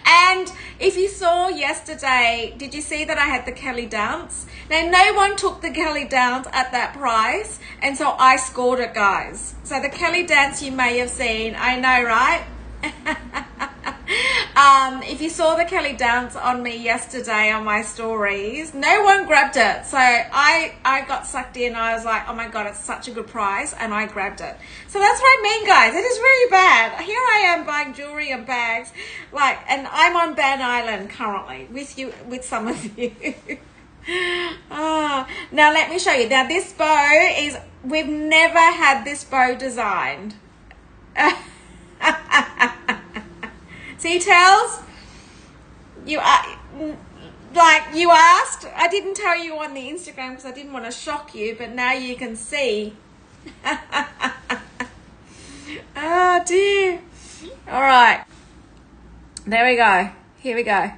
And if you saw yesterday, did you see that I had the Kelly Dance? Now, no one took the Kelly Dance at that price, and so I scored it, guys. So the Kelly Dance you may have seen, I know, right? If you saw the Kelly dance on me yesterday on my stories, no one grabbed it. So I got sucked in. I was like, oh my God, it's such a good price. And I grabbed it. So that's what I mean, guys. It is really bad. Here I am buying jewelry and bags. And I'm on Ban Island currently with some of you. Now let me show you. Now this bow is, we've never had this bow designed. See, Tels? You asked. I didn't tell you on the Instagram because I didn't want to shock you, but now you can see. Oh dear. All right. There we go. Here we go.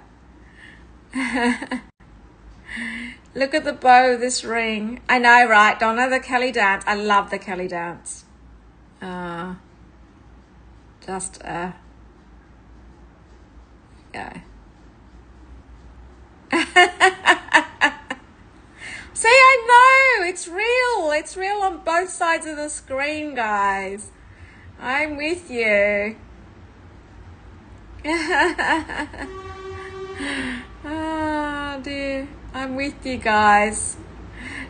Look at the bow of this ring. I know, right? Donna, the Kelly dance. I love the Kelly dance. Yeah. See, I know. It's real. It's real on both sides of the screen, guys. I'm with you. Oh, dear. I'm with you, guys.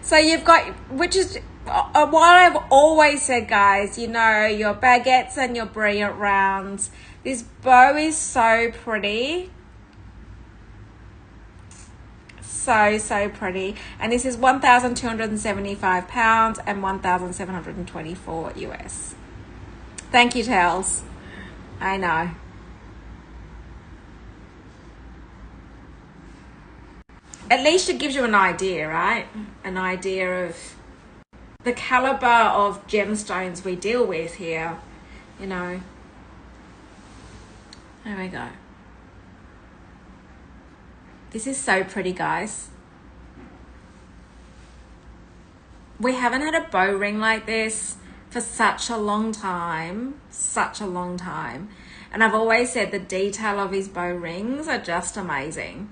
So you've got, which is what I've always said, guys, you know, your baguettes and your brilliant rounds. This bow is so pretty. So pretty. And this is £1,275 and 1,724 US. Thank you, Tels. I know. At least it gives you an idea, right? An idea of the caliber of gemstones we deal with here, you know. There we go. This is so pretty, guys. We haven't had a bow ring like this for such a long time. And I've always said the detail of his bow rings are just amazing.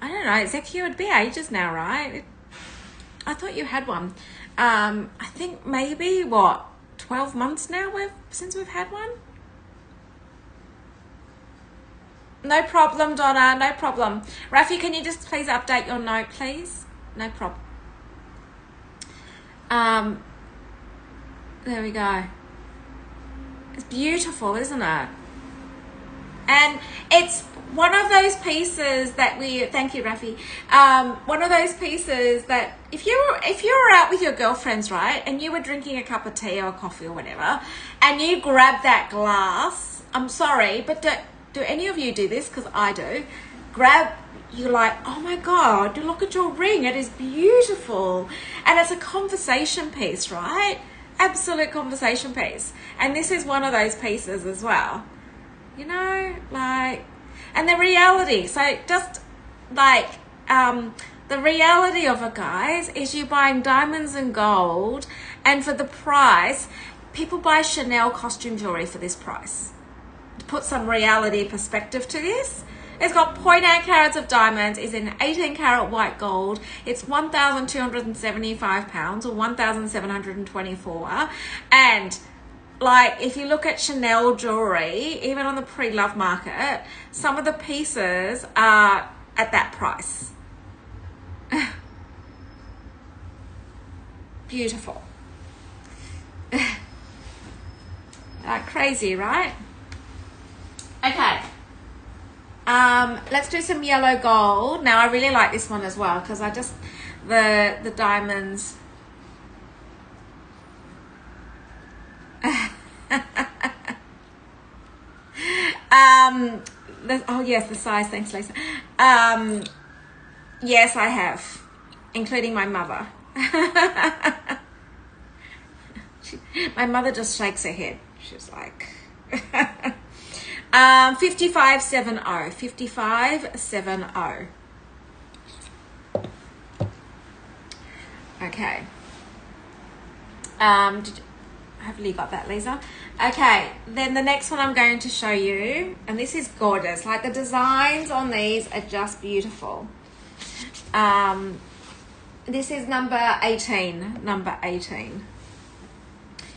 I don't know, Zeki, it would be ages now, right? I thought you had one. I think maybe, 12 months now since we've had one? No problem, Donna, no problem. Rafi, can you just please update your note, please? No problem. There we go. It's beautiful, isn't it? And it's one of those pieces that thank you, Rafi. One of those pieces that if you were out with your girlfriends, right, and you were drinking a cup of tea or coffee or whatever, and you grab that glass, I'm sorry, but do any of you do this? Because I do. You're like, oh my God, look at your ring. It is beautiful. And it's a conversation piece, right? Absolute conversation piece. And this is one of those pieces as well. You know, and the reality. So just the reality of it, guys, is you're buying diamonds and gold. And for the price, people buy Chanel costume jewelry for this price. To put some reality perspective to this, it's got 0.8 carats of diamonds, is in 18 carat white gold. It's £1,275 or 1,724. And if you look at Chanel jewelry, even on the pre-love market, some of the pieces are at that price. Beautiful. Crazy, right? Okay. Let's do some yellow gold. Now I really like this one as well because the diamonds. Oh yes, the size. Thanks, Lisa. Yes, I have, including my mother. My mother just shakes her head. She's like. 5570. 5570. Okay. Hopefully you got that, Lisa. Okay, then the next one I'm going to show you, and this is gorgeous. Like the designs on these are just beautiful. This is number 18. Number 18.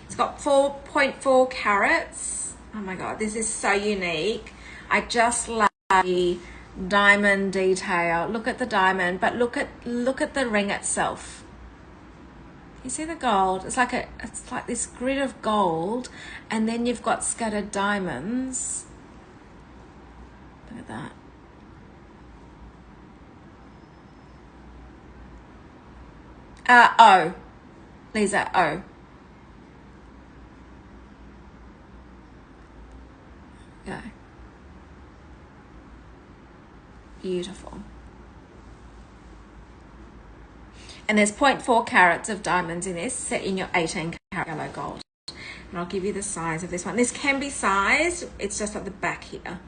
It's got 4.4 carats. Oh my God, this is so unique. I just love the diamond detail. Look at the diamond, but look at the ring itself. You see the gold? It's like this grid of gold, and then you've got scattered diamonds. Look at that. O. Lisa, O. Yeah. Beautiful. And there's 0.4 carats of diamonds in this, set in your 18 carat yellow gold. And I'll give you the size of this one. This can be sized, it's just at the back here.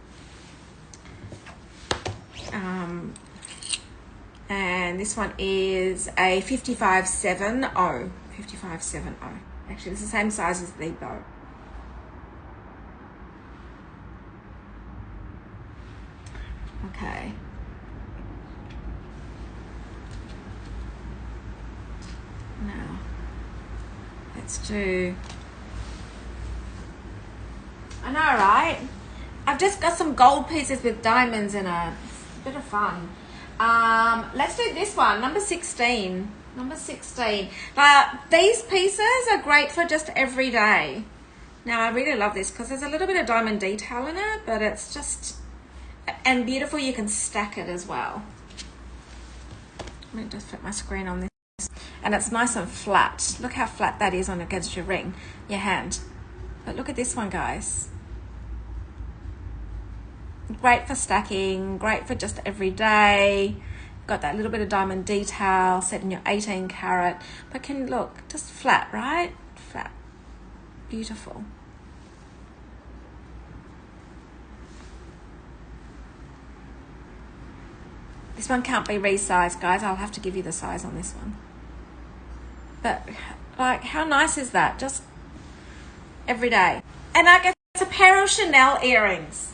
And this one is a 5570. 5570. Actually, it's the same size as the bow. Okay. Now, let's do... I know, right? I've just got some gold pieces with diamonds in it. It's a bit of fun. Let's do this one, number 16. Number 16. These pieces are great for just every day. Now, I really love this because there's a little bit of diamond detail in it, but it's just... And beautiful, you can stack it as well. Let me just flip my screen on this. And it's nice and flat. Look how flat that is on against your ring, your hand. But look at this one, guys. Great for stacking, great for just every day. Got that little bit of diamond detail set in your 18 carat. But can look, just flat, right? Flat. Beautiful. This one can't be resized, guys. I'll have to give you the size on this one. But, like, how nice is that? Just every day. And I get a pair of Chanel earrings.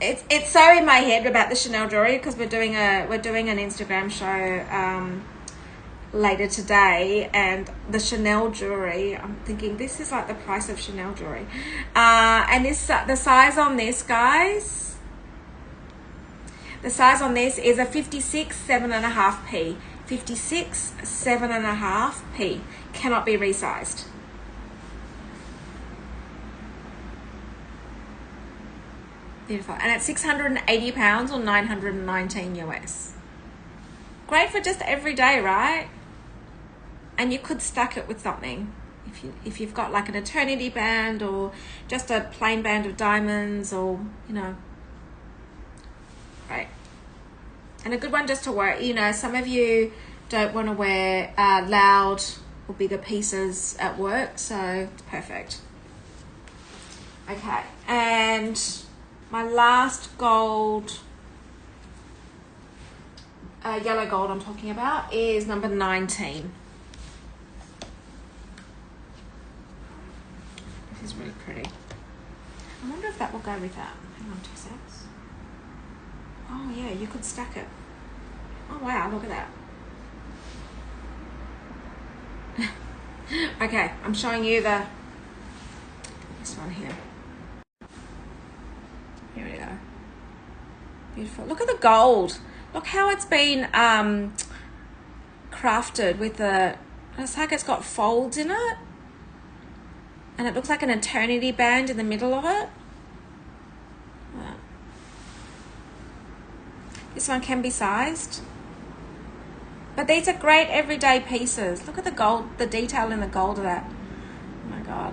It's so in my head about the Chanel jewelry because we're doing an Instagram show later today, and the Chanel jewelry, I'm thinking this is like the price of Chanel jewelry. And this the size on this, guys, the size on this is a 56 7.5p. 56 7.5p. Cannot be resized. Beautiful. And it's 680 pounds or 919 US. Great for just every day, right? And you could stack it with something. If you've got like an eternity band or just a plain band of diamonds, or, you know. Right. And a good one just to wear, you know, some of you don't want to wear loud or bigger pieces at work, so it's perfect. Okay. And my last gold, yellow gold I'm talking about, is number 19. This is really pretty. I wonder if that will go with that. Hang on 2 seconds. Oh yeah, you could stack it. Oh wow, look at that. Okay, I'm showing you this one here. Here we go. Beautiful. Look at the gold. Look how it's been crafted with the... It's like it's got folds in it. And it looks like an eternity band in the middle of it. This one can be sized. But these are great everyday pieces. Look at the gold, the detail in the gold of that. Oh my God.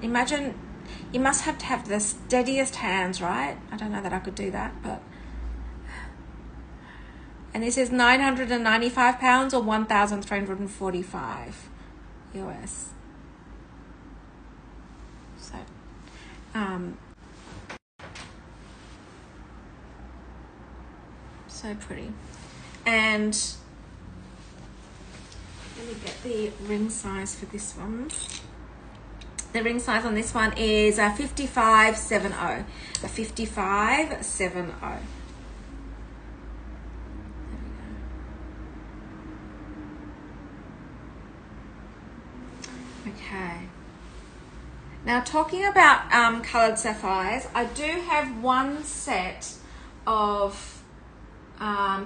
Imagine... You must have to have the steadiest hands, right? I don't know that I could do that, but... And this is 995 pounds or 1,345 US. So pretty. And let me get the ring size for this one. The ring size on this one is a 5570. A 5570. Okay. Now, talking about coloured sapphires, I do have one set of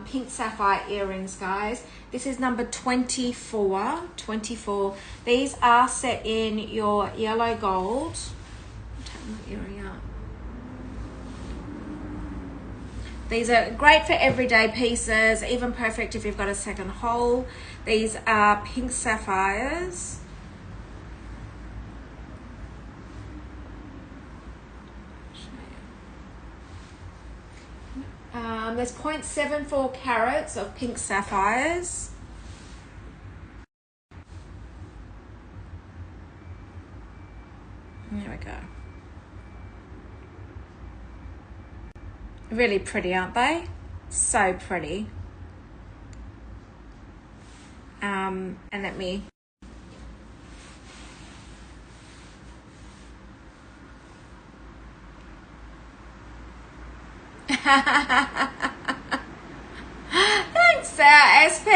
pink sapphire earrings, guys. This is number 24. These are set in your yellow gold. I'll take my earring out. These are great for everyday pieces, even perfect if you've got a second hole. These are pink sapphires. There's 0.74 carats of pink sapphires. There we go. Really pretty, aren't they? So pretty. And let me... Thanks, SP.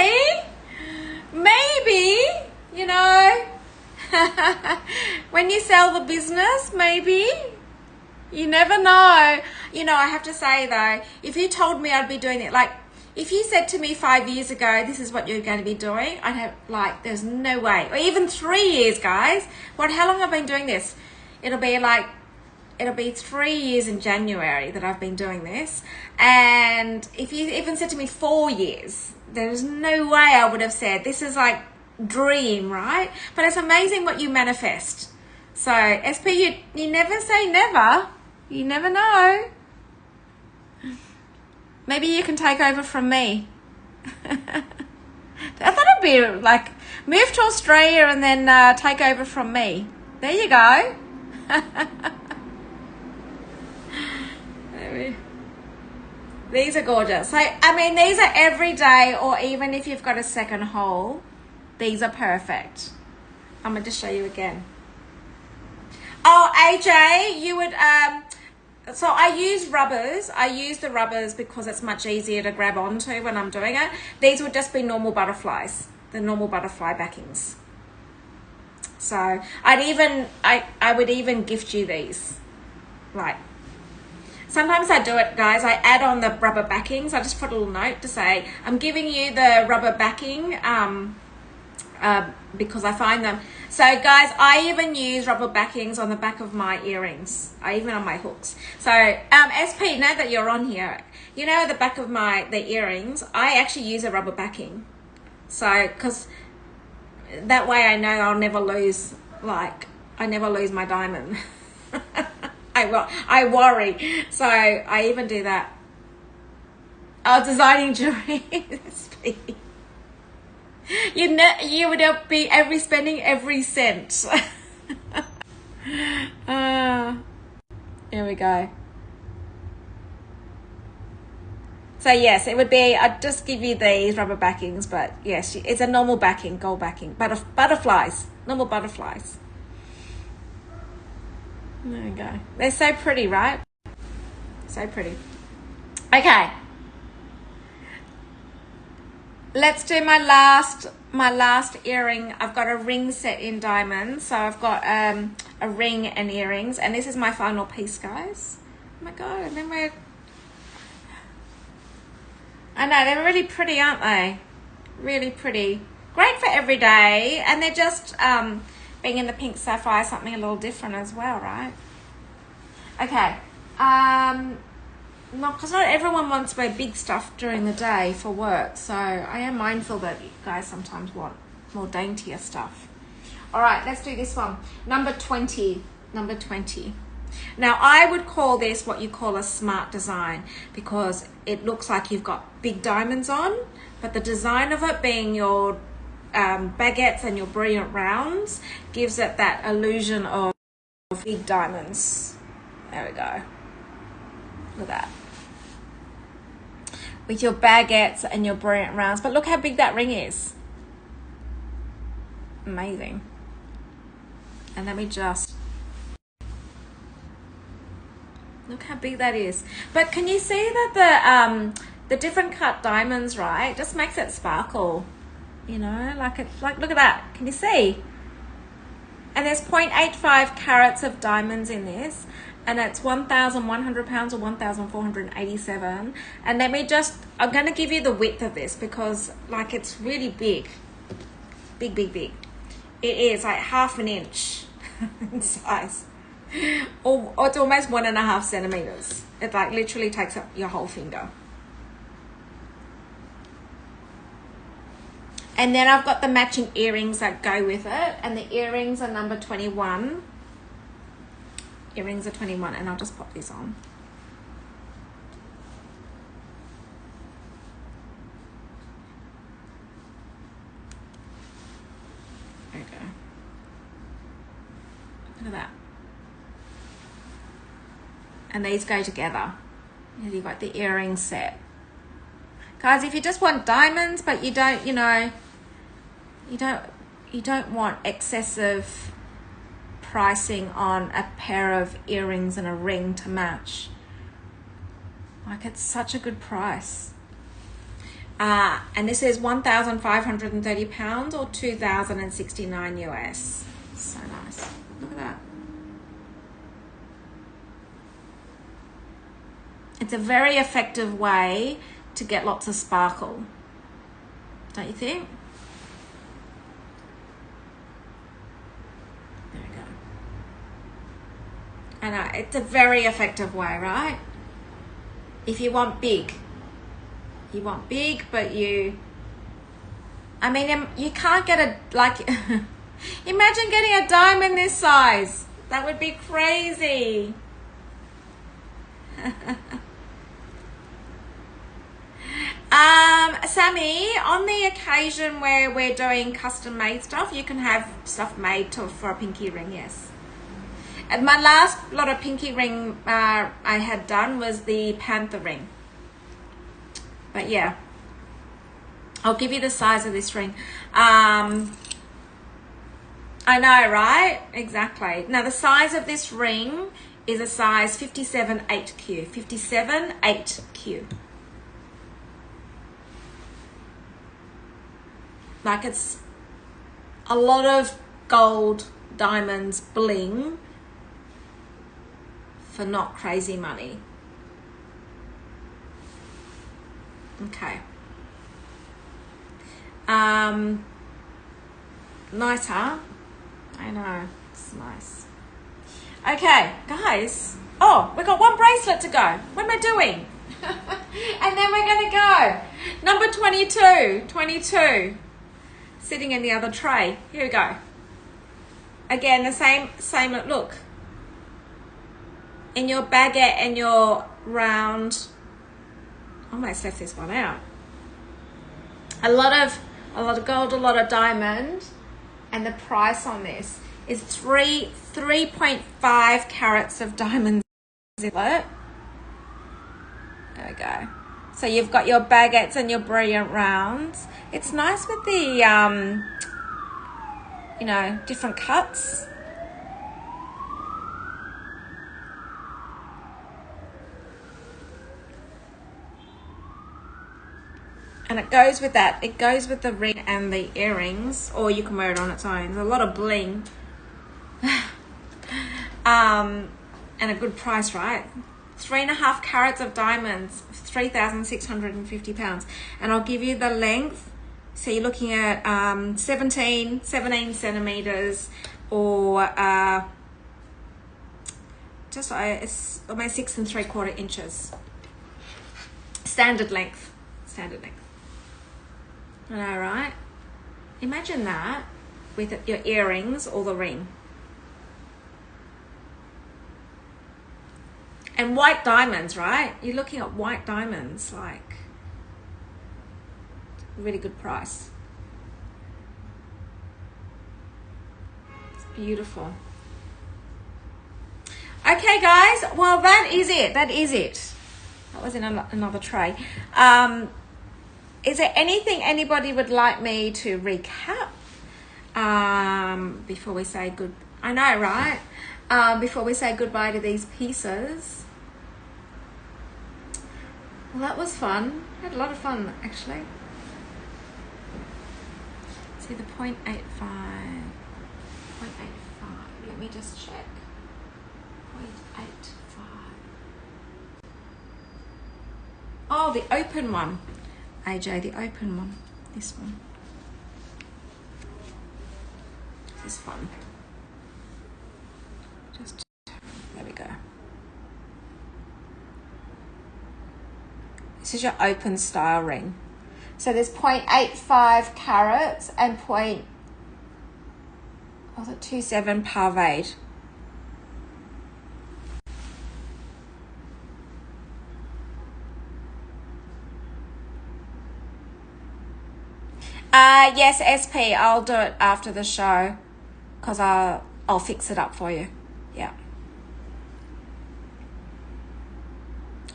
Maybe, you know, when you sell the business, maybe. You never know. You know, I have to say though, if you told me I'd be doing it, like, if you said to me 5 years ago, this is what you're going to be doing, I'd have, like, there's no way. Or even 3 years, guys. How long have I been doing this? It'll be 3 years in January that I've been doing this. And if you even said to me 4 years, there's no way I would have said, this is like dream, right? But it's amazing what you manifest. So SP, you never say never. You never know. Maybe you can take over from me. I thought it'd be like, move to Australia and then take over from me. There you go. These are gorgeous. So, I mean, these are every day, or even if you've got a second hole, these are perfect. I'm going to just show you again. Oh, AJ, you would, so I use rubbers. I use the rubbers because it's much easier to grab onto when I'm doing it. These would just be normal butterflies, the normal butterfly backings. So I would even gift you these. Like, sometimes I do it, guys. I add on the rubber backings. I just put a little note to say, I'm giving you the rubber backing because I find them. So, guys, I even use rubber backings on the back of my earrings. Even on my hooks. So, SP, now that you're on here, you know the back of the earrings, I actually use a rubber backing. So, because that way I know I'll never lose, like, I never lose my diamond. I worry. So I even do that. Oh, designing jewelry. You would be spending every cent. Here we go. So yes, it would be, I'd just give you these rubber backings, but yes, it's a normal backing, gold backing. Butterflies, normal butterflies. There we go. They're so pretty, right? So pretty. Okay. Let's do my last earring. I've got a ring set in diamonds. So I've got a ring and earrings. And this is my final piece, guys. Oh my God. And then I know, they're really pretty, aren't they? Really pretty. Great for every day. And they're just... being in the pink sapphire, something a little different as well, right? Okay. No, because not everyone wants to wear big stuff during the day for work. So I am mindful that you guys sometimes want more daintier stuff. All right, let's do this one. Number 20. Number 20. Now, I would call this what you call a smart design because it looks like you've got big diamonds on, but the design of it being your baguettes and your brilliant rounds gives it that illusion of big diamonds. There we go. Look at that. With your baguettes and your brilliant rounds. But look how big that ring is. Amazing. And let me just... Look how big that is. But can you see that the different cut diamonds, right, just makes it sparkle. You know, like it's like, look at that. Can you see? And there's 0.85 carats of diamonds in this. And it's £1,100 or 1,487. And let me just, I'm going to give you the width of this because like it's really big. Big, big, big. It is like ½ an inch in size. Or it's almost 1.5 centimeters. It like literally takes up your whole finger. And then I've got the matching earrings that go with it. And the earrings are number 21. Earrings are 21. And I'll just pop these on. There we go. Look at that. And these go together. You've got the earring set. Guys, if you just want diamonds, but you don't, you know, you don't want excessive pricing on a pair of earrings and a ring to match. Like, it's such a good price. And this is £1,530 or 2,069 US. So nice. Look at that. It's a very effective way to get lots of sparkle. Don't you think? There we go. I know, it's a very effective way, right? If you want big. You want big, but you... I mean, you can't get a... Like, imagine getting a diamond this size. That would be crazy. Sammy, on the occasion where we're doing custom made stuff, you can have stuff made for a pinky ring, yes. And my last lot of pinky ring I had done was the panther ring. But yeah, I'll give you the size of this ring. I know, right? Exactly. Now the size of this ring is a size 57 8Q. 57 8Q. Like, it's a lot of gold, diamonds, bling for not crazy money. Okay. Nice, huh? I know, it's nice. Okay, guys. Oh, we got one bracelet to go. What am I doing? And then we're gonna go. Number 22. 22. Sitting in the other tray. Here we go. Again, the same look. In your baguette and your round. I almost left this one out. A lot of gold, a lot of diamond, and the price on this is 3.5 carats of diamonds in it. There we go. So you've got your baguettes and your brilliant rounds. It's nice with the, you know, different cuts. And it goes with that. It goes with the ring and the earrings, or you can wear it on its own. There's a lot of bling. And a good price, right? 3.5 carats of diamonds, £3,650. And I'll give you the length. So you're looking at 17 centimeters, or just it's almost 6 3/4 inches. Standard length. Standard length. I know, right? Imagine that with your earrings or the ring. And white diamonds, right? You're looking at white diamonds, like, really good price. It's beautiful. Okay, guys. Well, that is it. That is it. That was in another tray. Is there anything anybody would like me to recap before we say good? I know, right? Before we say goodbye to these pieces. Well, that was fun. I had a lot of fun, actually. See the 0.85. 0.85. me just check. 0.85. Oh, the open one. AJ, the open one. This one. This is fun. Just, there we go. This is your open style ring. So there's 0.85 carats and 0.27 pavade. Yes, SP, I'll do it after the show because I'll fix it up for you. Yeah.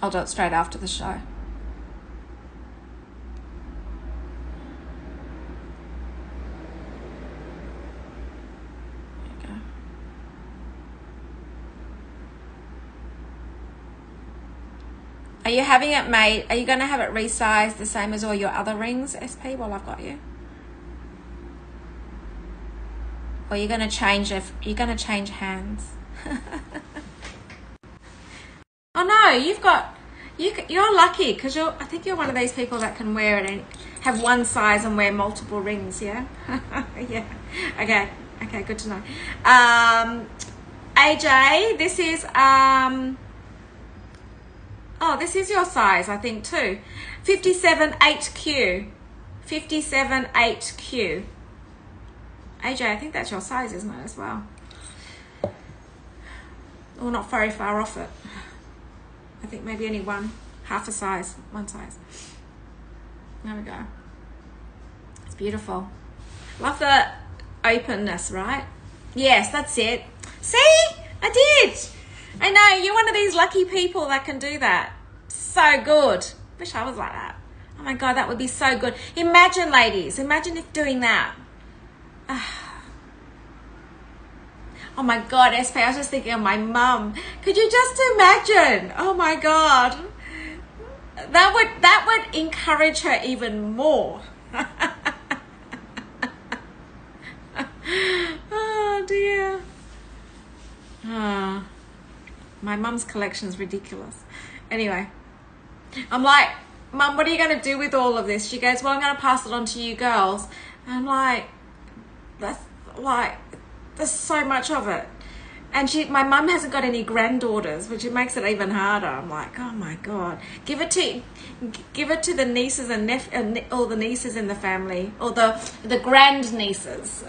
I'll do it straight after the show. Are you having it made? Are you going to have it resized the same as all your other rings, SP, while I've got you? Or you're going to change you're going to change hands? Oh no, you're lucky because I think you're one of these people that can wear it and have one size and wear multiple rings, yeah? Yeah. Okay, good to know. AJ, this is oh, this is your size, I think, too. 57.8Q. 57.8Q. AJ, I think that's your size, isn't it, as well? Or not very far off it. I think maybe only half a size, one size. There we go. It's beautiful. Love the openness, right? Yes, that's it. See? I did. I know, you're one of these lucky people that can do that. So good. Wish I was like that. Oh my God, that would be so good. Imagine, ladies, imagine if doing that. Oh my God, SP, I was just thinking of my mum. Could you just imagine? Oh my God. That would encourage her even more. Oh dear. My mum's collection is ridiculous. Anyway, I'm like, Mum, what are you going to do with all of this? She goes, well, I'm going to pass it on to you girls. And I'm like, there's so much of it. And my mum hasn't got any granddaughters, which it makes it even harder. I'm like, oh my God. Give it to the nieces and all the nieces in the family, or the grand nieces.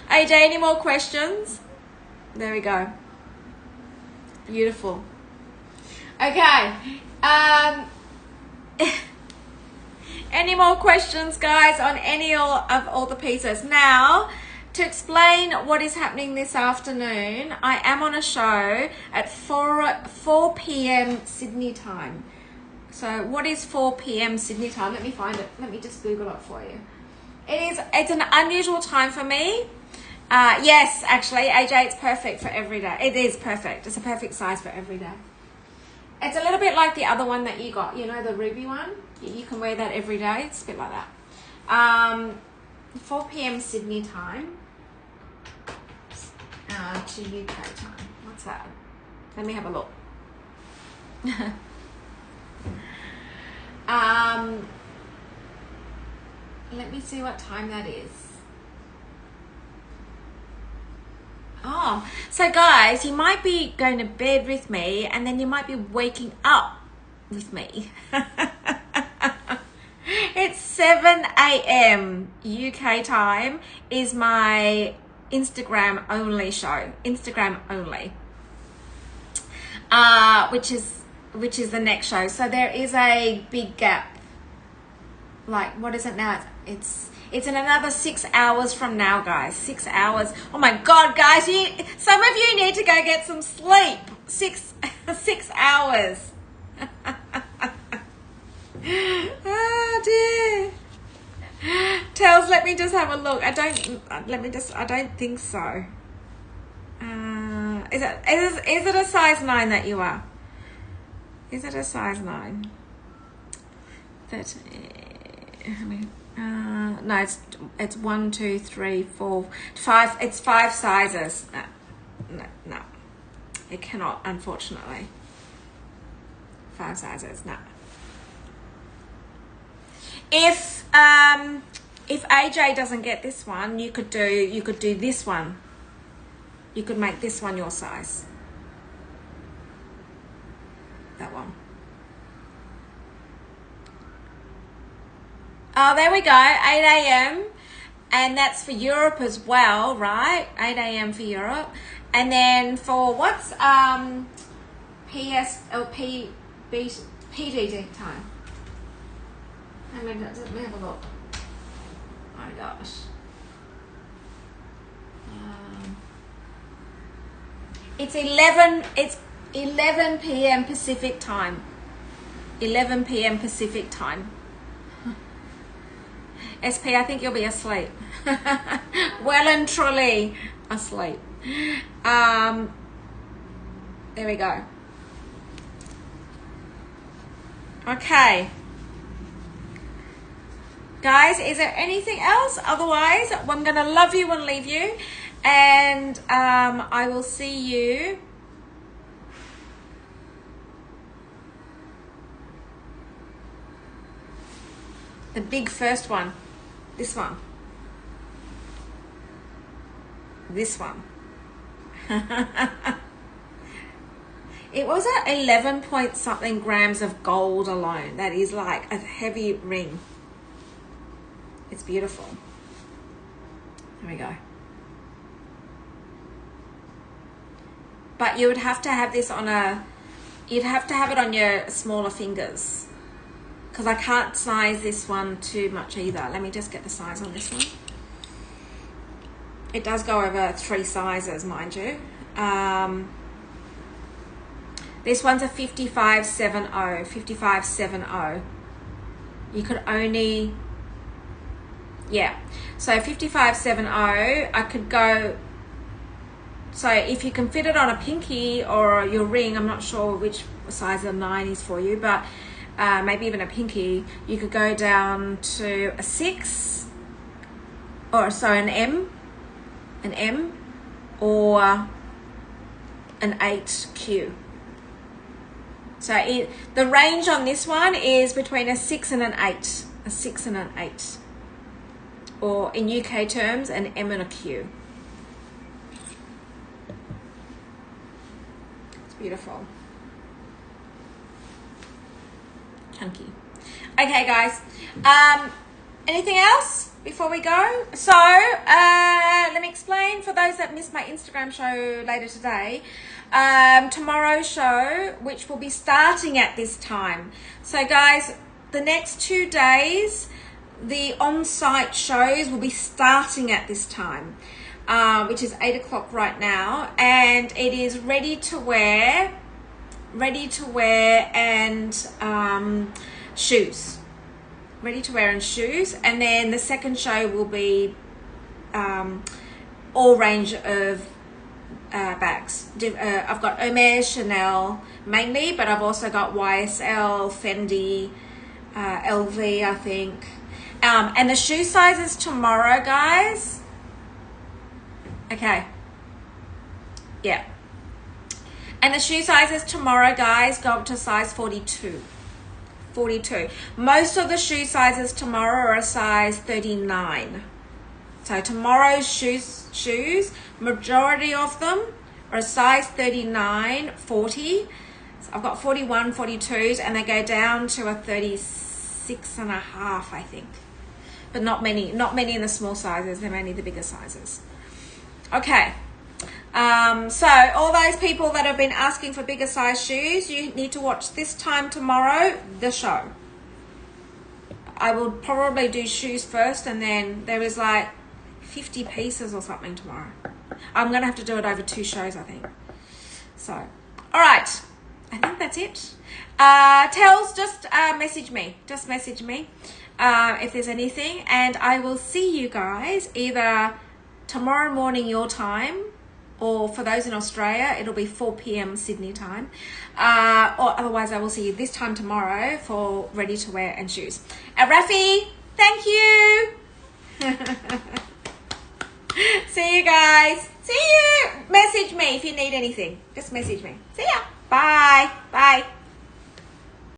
AJ, any more questions? There we go. Beautiful. Okay. Any more questions, guys, on any of all the pieces? Now, to explain what is happening this afternoon, I am on a show at 4 p.m. Sydney time. So what is 4 p.m. Sydney time? Let me find it. Let me just Google it for you. It's an unusual time for me. Yes, actually, AJ, it's perfect for every day. It is perfect. It's a perfect size for every day. It's a little bit like the other one that you got, you know, the ruby one. You can wear that every day. It's a bit like that. 4 p.m. Sydney time to UK time. What's that? Let me have a look. Let me see what time that is. Oh, so guys, you might be going to bed with me and then you might be waking up with me. It's 7 a.m. UK time is my Instagram only show. Instagram only. Which is the next show. So there is a big gap. Like, what is it now? It's in another 6 hours from now, guys. 6 hours. Oh my God, guys, some of you need to go get some sleep. 6 hours. Oh dear. Tells, let me just have a look. I don't think so. Is it a size 9 that you are? Is it a size 9? 13. No, it's 1, 2, 3, 4, 5. It's 5 sizes. No, it cannot, unfortunately. 5 sizes, no. If AJ doesn't get this one, you could do this one. You could make this one your size. That one. Oh, there we go. 8 a.m. And that's for Europe as well, right? 8 a.m. for Europe. And then for what's PDD time? Let me have a look. Oh my gosh. It's 11 p.m. Pacific time. 11 p.m. Pacific time. SP, I think you'll be asleep. Well and truly asleep. There we go. Okay. Guys, is there anything else? Otherwise, I'm going to love you and leave you. And I will see you the big first one. This one. This one. It was at 11 point something grams of gold alone. That is like a heavy ring. It's beautiful. There we go. But you would have to have this on you'd have to have it on your smaller fingers. Because I can't size this one too much either. Let me just get the size on this one. It does go over 3 sizes, mind you. This one's a 5570. 5570. You could only... Yeah. So 5570, I could go... So if you can fit it on a pinky or your ring, I'm not sure which size a 9 is for you, but maybe even a pinky, you could go down to a 6, or so an M, or an 8Q. So the range on this one is between a 6 and an 8, a 6 and an 8, or in UK terms, an M and a Q. Beautiful. Chunky. Okay, guys. Anything else before we go? So, let me explain for those that missed my Instagram show later today. Tomorrow's show, which will be starting at this time. So, guys, the next 2 days, the on-site shows will be starting at this time. Which is 8 o'clock right now, and it is ready to wear and shoes. Ready to wear and shoes. And then the second show will be all range of bags. I've got Hermes, Chanel mainly, but I've also got YSL, Fendi, LV, I think. And the shoe sizes tomorrow, guys. Okay. Yeah. And the shoe sizes tomorrow, guys, go up to size 42. 42. Most of the shoe sizes tomorrow are a size 39. So tomorrow's shoes, majority of them are a size 39, 40. So I've got 41, 42s, and they go down to a 36 and a half, I think. But not many in the small sizes. They're mainly the bigger sizes. Okay, so all those people that have been asking for bigger size shoes, you need to watch this time tomorrow, the show. I will probably do shoes first, and then there is like 50 pieces or something tomorrow. I'm going to have to do it over 2 shows, I think. So, all right, I think that's it. Tells, just message me. Just message me if there's anything, and I will see you guys either tomorrow morning your time, or for those in Australia, it'll be 4 p.m. Sydney time, or otherwise I will see you this time tomorrow for ready to wear and shoes. Rafi, Thank you. See you guys. See you. Message me if you need anything. Just message me. See ya.